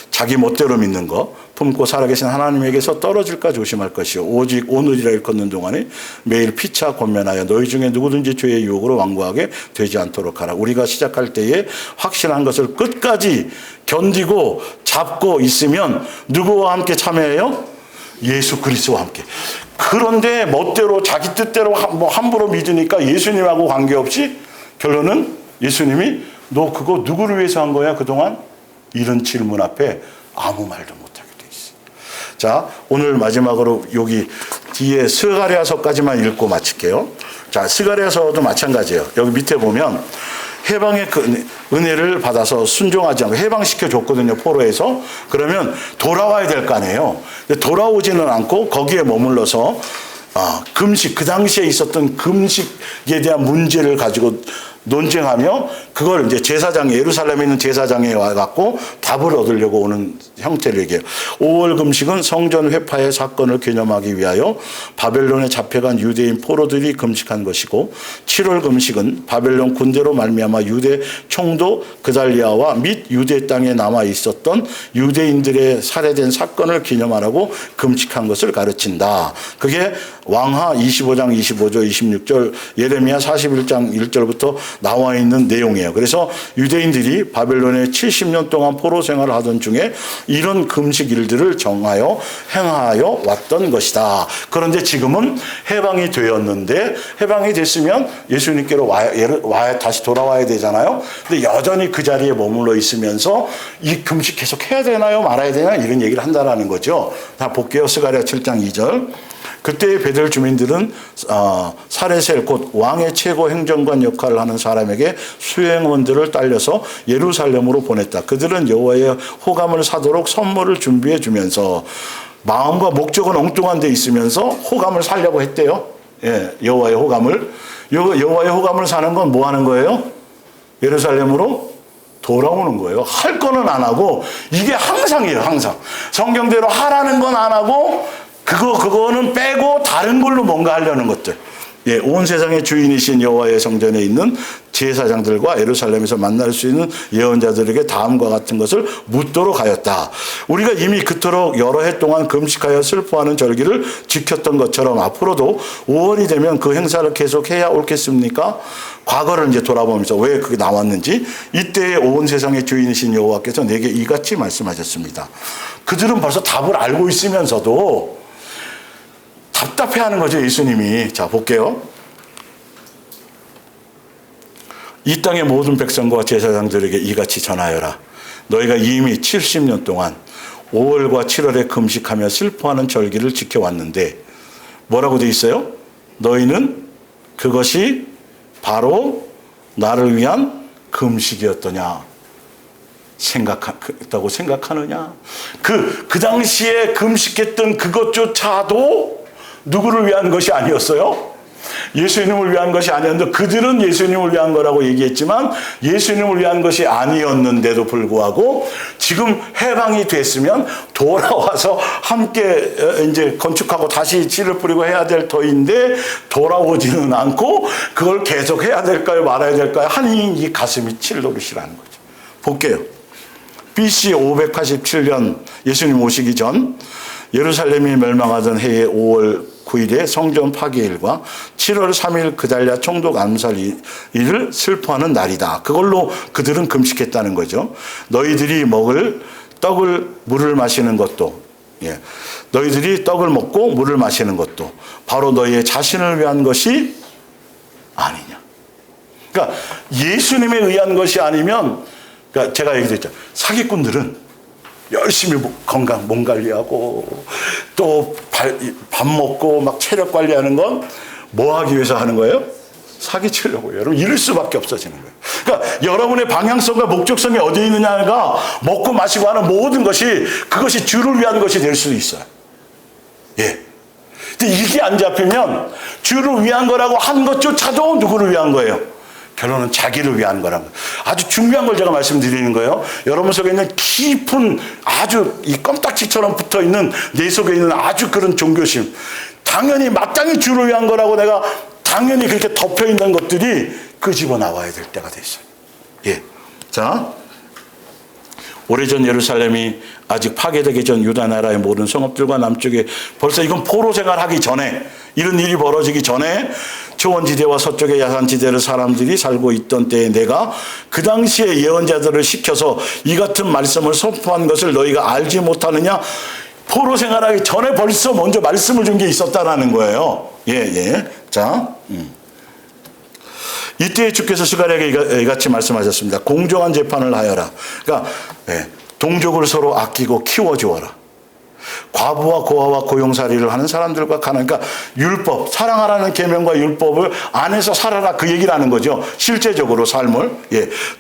자기 멋대로 믿는 거 품고 살아계신 하나님에게서 떨어질까 조심할 것이요 오직 오늘이라 일컫는 동안에 매일 피차 권면하여 너희 중에 누구든지 죄의 유혹으로 완고하게 되지 않도록 하라. 우리가 시작할 때에 확실한 것을 끝까지 견디고 잡고 있으면 누구와 함께 참여해요? 예수 그리스도와 함께. 그런데 멋대로 자기 뜻대로 함부로 믿으니까 예수님하고 관계없이 결론은 예수님이 너 그거 누구를 위해서 한 거야 그동안? 이런 질문 앞에 아무 말도 못하게 돼 있어. 자, 오늘 마지막으로 여기 뒤에 스가랴서까지만 읽고 마칠게요. 자, 스가랴서도 마찬가지예요. 여기 밑에 보면 해방의 은혜를 받아서 순종하지 않고 해방시켜 줬거든요. 포로에서. 그러면 돌아와야 될 거 아니에요. 돌아오지는 않고 거기에 머물러서 금식, 그 당시에 있었던 금식에 대한 문제를 가지고 논쟁하며 그걸 이제 제사장에 예루살렘에 있는 제사장에 와갖고 답을 얻으려고 오는 형태를 얘기해요. 5월 금식은 성전 회파의 사건을 기념하기 위하여 바벨론에 잡혀간 유대인 포로들이 금식한 것이고 7월 금식은 바벨론 군대로 말미암아 유대 총독 그달리아와 및 유대 땅에 남아 있었던 유대인들의 살해된 사건을 기념하라고 금식한 것을 가르친다. 그게 왕하 25장 25절 26절 예레미야 41장 1절부터 나와 있는 내용이에요. 그래서 유대인들이 바벨론에 70년 동안 포로 생활을 하던 중에 이런 금식 일들을 정하여 행하여 왔던 것이다. 그런데 지금은 해방이 되었는데 해방이 됐으면 예수님께로 다시 돌아와야 되잖아요. 근데 여전히 그 자리에 머물러 있으면서 이 금식 계속 해야 되나요? 말아야 되나? 이런 얘기를 한다라는 거죠. 다 볼게요. 스가랴 7장 2절. 그때의 베델 주민들은 사레셀 곧 왕의 최고 행정관 역할을 하는 사람에게 수행원들을 딸려서 예루살렘으로 보냈다. 그들은 여호와의 호감을 사도록 선물을 준비해 주면서 마음과 목적은 엉뚱한 데 있으면서 호감을 사려고 했대요. 여호와의 호감을. 여호와의 호감을 사는 건 뭐 하는 거예요? 예루살렘으로 돌아오는 거예요. 할 거는 안 하고 이게 항상이에요. 항상. 성경대로 하라는 건 안 하고 그거는 빼고 다른 걸로 뭔가 하려는 것들. 온 세상의 주인이신 여호와의 성전에 있는 제사장들과 예루살렘에서 만날 수 있는 예언자들에게 다음과 같은 것을 묻도록 하였다. 우리가 이미 그토록 여러 해 동안 금식하여 슬퍼하는 절기를 지켰던 것처럼 앞으로도 5월이 되면 그 행사를 계속해야 옳겠습니까? 과거를 이제 돌아보면서 왜 그게 나왔는지 이때에 온 세상의 주인이신 여호와께서 내게 이같이 말씀하셨습니다. 그들은 벌써 답을 알고 있으면서도 답답해하는 거죠, 예수님이. 자, 볼게요. 이 땅의 모든 백성과 제사장들에게 이같이 전하여라. 너희가 이미 70년 동안 5월과 7월에 금식하며 슬퍼하는 절기를 지켜왔는데 뭐라고 돼 있어요? 너희는 그것이 바로 나를 위한 금식이었더냐 생각했다고 생각하느냐. 그 당시에 금식했던 그것조차도 누구를 위한 것이 아니었어요? 예수님을 위한 것이 아니었는데 그들은 예수님을 위한 거라고 얘기했지만 예수님을 위한 것이 아니었는데도 불구하고 지금 해방이 됐으면 돌아와서 함께 이제 건축하고 다시 씨를 뿌리고 해야 될 터인데 돌아오지는 않고 그걸 계속 해야 될까요? 말아야 될까요? 하니 이 가슴이 칠노릇이라는 거죠. 볼게요. BC 587년 예수님 오시기 전 예루살렘이 멸망하던 해의 5월 9일에 성전 파괴일과 7월 3일 그달랴 총독 암살일을 슬퍼하는 날이다. 그걸로 그들은 금식했다는 거죠. 너희들이 먹을 떡을 물을 마시는 것도 너희들이 떡을 먹고 물을 마시는 것도 바로 너희의 자신을 위한 것이 아니냐. 그러니까 예수님에 의한 것이 아니면 그러니까 제가 얘기했죠. 사기꾼들은 열심히 건강 몸 관리하고 또 밥 먹고 막 체력 관리하는 건 뭐 하기 위해서 하는 거예요? 사기치려고요. 여러분 이럴 수밖에 없어지는 거예요. 그러니까 여러분의 방향성과 목적성이 어디에 있느냐가 먹고 마시고 하는 모든 것이 그것이 주를 위한 것이 될 수도 있어요. 예. 근데 이게 안 잡히면 주를 위한 거라고 한 것조차도 누구를 위한 거예요? 결론은 자기를 위한 거라는 거예요. 아주 중요한 걸 제가 말씀드리는 거예요. 여러분 속에 있는 깊은 아주 이 껌딱지처럼 붙어있는 내 속에 있는 아주 그런 종교심. 당연히 마땅히 주를 위한 거라고 내가 당연히 그렇게 덮여있는 것들이 끄집어 나와야 될 때가 됐어요. 예. 자. 오래전 예루살렘이 아직 파괴되기 전 유다 나라의 모든 성읍들과 남쪽에 벌써 이건 포로 생활하기 전에 이런 일이 벌어지기 전에 초원지대와 서쪽의 야산지대를 사람들이 살고 있던 때에 내가 그 당시에 예언자들을 시켜서 이 같은 말씀을 선포한 것을 너희가 알지 못하느냐. 포로 생활하기 전에 벌써 먼저 말씀을 준 게 있었다라는 거예요. 예. 자, 이때 주께서 스가랴에게 이같이 말씀하셨습니다. 공정한 재판을 하여라. 그러니까 동족을 서로 아끼고 키워주어라. 과부와 고아와 고용살이를 하는 사람들과 가난, 그러니까 율법, 사랑하라는 계명과 율법을 안에서 살아라 그 얘기를 하는 거죠. 실제적으로 삶을.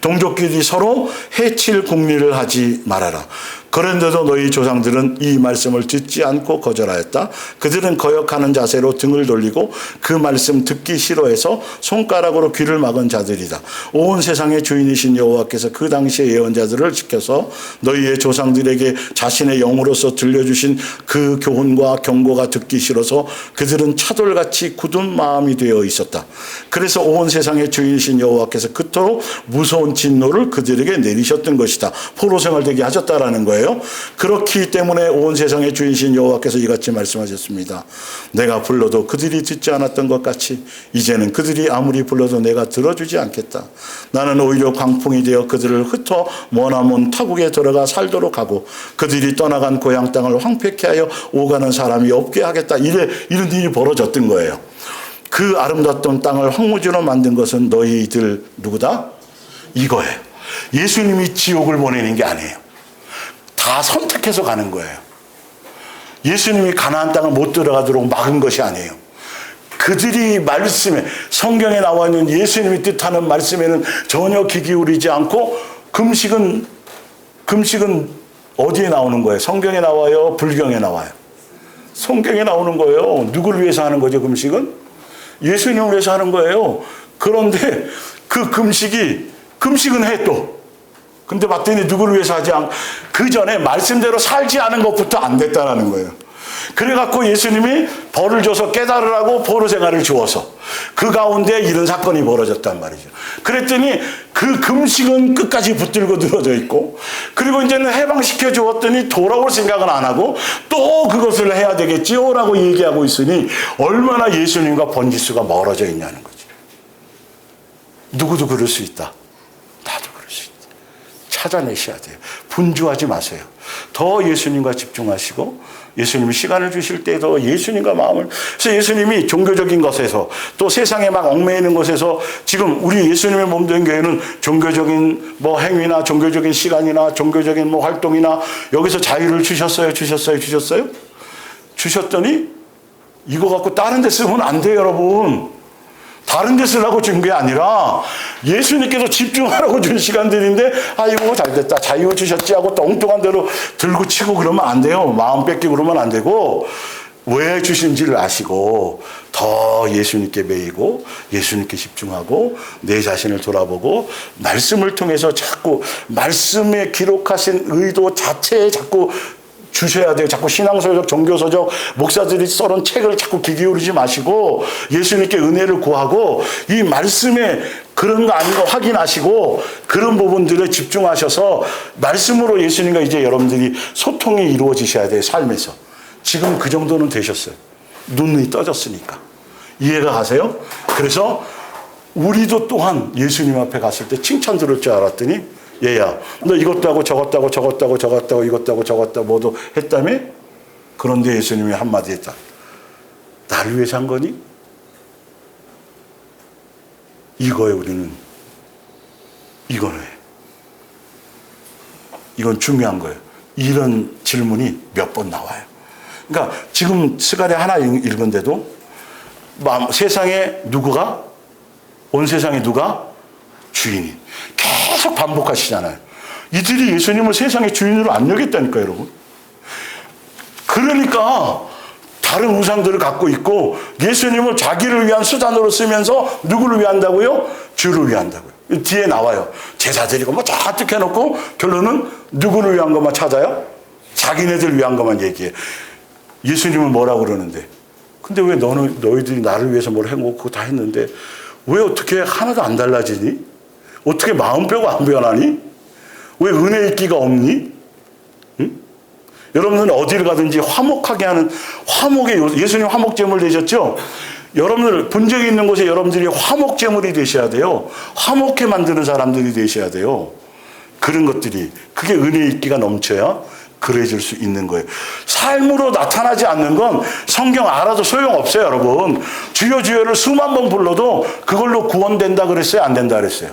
동족끼리 서로 해칠 궁리를 하지 말아라. 그런데도 너희 조상들은 이 말씀을 듣지 않고 거절하였다. 그들은 거역하는 자세로 등을 돌리고 그 말씀 듣기 싫어해서 손가락으로 귀를 막은 자들이다. 온 세상의 주인이신 여호와께서 그 당시의 예언자들을 지켜서 너희의 조상들에게 자신의 영으로서 들려주신 그 교훈과 경고가 듣기 싫어서 그들은 차돌같이 굳은 마음이 되어 있었다. 그래서 온 세상의 주인이신 여호와께서 그토록 무서운 진노를 그들에게 내리셨던 것이다. 포로 생활되게 하셨다라는 거예요. 그렇기 때문에 온 세상의 주인이신 여호와께서 이같이 말씀하셨습니다. 내가 불러도 그들이 듣지 않았던 것 같이 이제는 그들이 아무리 불러도 내가 들어주지 않겠다. 나는 오히려 광풍이 되어 그들을 흩어 머나먼 타국에 들어가 살도록 하고 그들이 떠나간 고향 땅을 황폐케 하여 오가는 사람이 없게 하겠다. 이런 일이 벌어졌던 거예요. 그 아름답던 땅을 황무지로 만든 것은 너희들 누구다? 이거예요. 예수님이 지옥을 보내는 게 아니에요. 다 선택해서 가는 거예요. 예수님이 가나안 땅을 못 들어가도록 막은 것이 아니에요. 그들이 말씀에 성경에 나와 있는 예수님이 뜻하는 말씀에는 전혀 귀 기울이지 않고 금식은 어디에 나오는 거예요? 성경에 나와요? 불경에 나와요? 성경에 나오는 거예요. 누구를 위해서 하는 거죠? 금식은? 예수님을 위해서 하는 거예요. 그런데 그 금식은 해 또. 근데 봤더니 누구를 위해서 하지 않고 그 전에 말씀대로 살지 않은 것부터 안 됐다라는 거예요. 그래갖고 예수님이 벌을 줘서 깨달으라고 포로 생활을 주어서 그 가운데 이런 사건이 벌어졌단 말이죠. 그랬더니 그 금식은 끝까지 붙들고 늘어져 있고 그리고 이제는 해방시켜 주었더니 돌아올 생각은 안 하고 또 그것을 해야 되겠지요 라고 얘기하고 있으니 얼마나 예수님과 번지수가 멀어져 있냐는 거죠. 누구도 그럴 수 있다. 나도 그럴 수 있다. 찾아내셔야 돼요. 분주하지 마세요. 더 예수님과 집중하시고 예수님이 시간을 주실 때도 예수님과 마음을, 그래서 예수님이 종교적인 것에서 또 세상에 막 얽매이는 것에서 지금 우리 예수님의 몸된 교회는 종교적인 뭐 행위나 종교적인 시간이나 종교적인 뭐 활동이나 여기서 자유를 주셨어요? 주셨더니 이거 갖고 다른 데 쓰면 안 돼요, 여러분. 다른 데 쓰라고 준 게 아니라 예수님께서 집중하라고 준 시간들인데 아이고 잘됐다 자유 주셨지 하고 또 엉뚱한 대로 들고 치고 그러면 안 돼요. 마음 뺏기고 그러면 안 되고 왜 주신지를 아시고 더 예수님께 매이고 예수님께 집중하고 내 자신을 돌아보고 말씀을 통해서 자꾸 말씀에 기록하신 의도 자체에 자꾸 주셔야 돼요. 자꾸 신앙서적, 종교서적, 목사들이 써놓은 책을 자꾸 귀 기울이지 마시고 예수님께 은혜를 구하고 이 말씀에 그런 거 아닌 거 확인하시고 그런 부분들에 집중하셔서 말씀으로 예수님과 이제 여러분들이 소통이 이루어지셔야 돼요. 삶에서. 지금 그 정도는 되셨어요. 눈이 떠졌으니까. 이해가 가세요? 그래서 우리도 또한 예수님 앞에 갔을 때 칭찬 들을 줄 알았더니 얘야 너 이것도 하고 저것도 하고 저것도 하고 저것도 하고 이것도 하고 저것도 하고 뭐도 했다며? 그런데 예수님이 한마디 했다. 나를 위해서 한 거니? 이거에 우리는 이거네. 이건 중요한 거예요. 이런 질문이 몇 번 나와요. 그러니까 지금 스가랴 하나 읽은데도 세상에 누구가? 온 세상에 누가? 주인이. 계속 반복하시잖아요. 이들이 예수님을 세상의 주인으로 안 여겼다니까요, 여러분. 그러니까 다른 우상들을 갖고 있고 예수님을 자기를 위한 수단으로 쓰면서 누구를 위한다고요? 주를 위한다고요. 뒤에 나와요. 제사드리고 뭐 잔뜩 해놓고 결론은 누구를 위한 것만 찾아요? 자기네들 위한 것만 얘기해. 예수님은 뭐라고 그러는데? 근데 왜 너희들이 나를 위해서 뭘 해놓고 다 했는데 왜 어떻게 하나도 안 달라지니? 어떻게 마음 빼고 안 변하니? 왜 은혜 있기가 없니? 응? 여러분들은 어디를 가든지 화목하게 하는 화목의 예수님 화목제물 되셨죠? 여러분들 분쟁이 있는 곳에 여러분들이 화목제물이 되셔야 돼요. 화목해 만드는 사람들이 되셔야 돼요. 그런 것들이 그게 은혜 있기가 넘쳐야 그래질 수 있는 거예요. 삶으로 나타나지 않는 건 성경 알아도 소용없어요, 여러분. 주여 주여를 수만 번 불러도 그걸로 구원된다 그랬어요? 안 된다 그랬어요?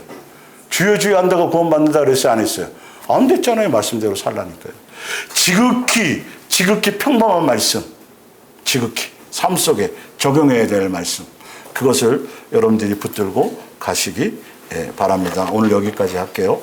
주여 주여 한다고 구원받는다 그랬어요? 안 했어요? 안 됐잖아요. 말씀대로 살라니까요. 지극히 평범한 말씀, 지극히 삶 속에 적용해야 될 말씀, 그것을 여러분들이 붙들고 가시기 바랍니다. 오늘 여기까지 할게요.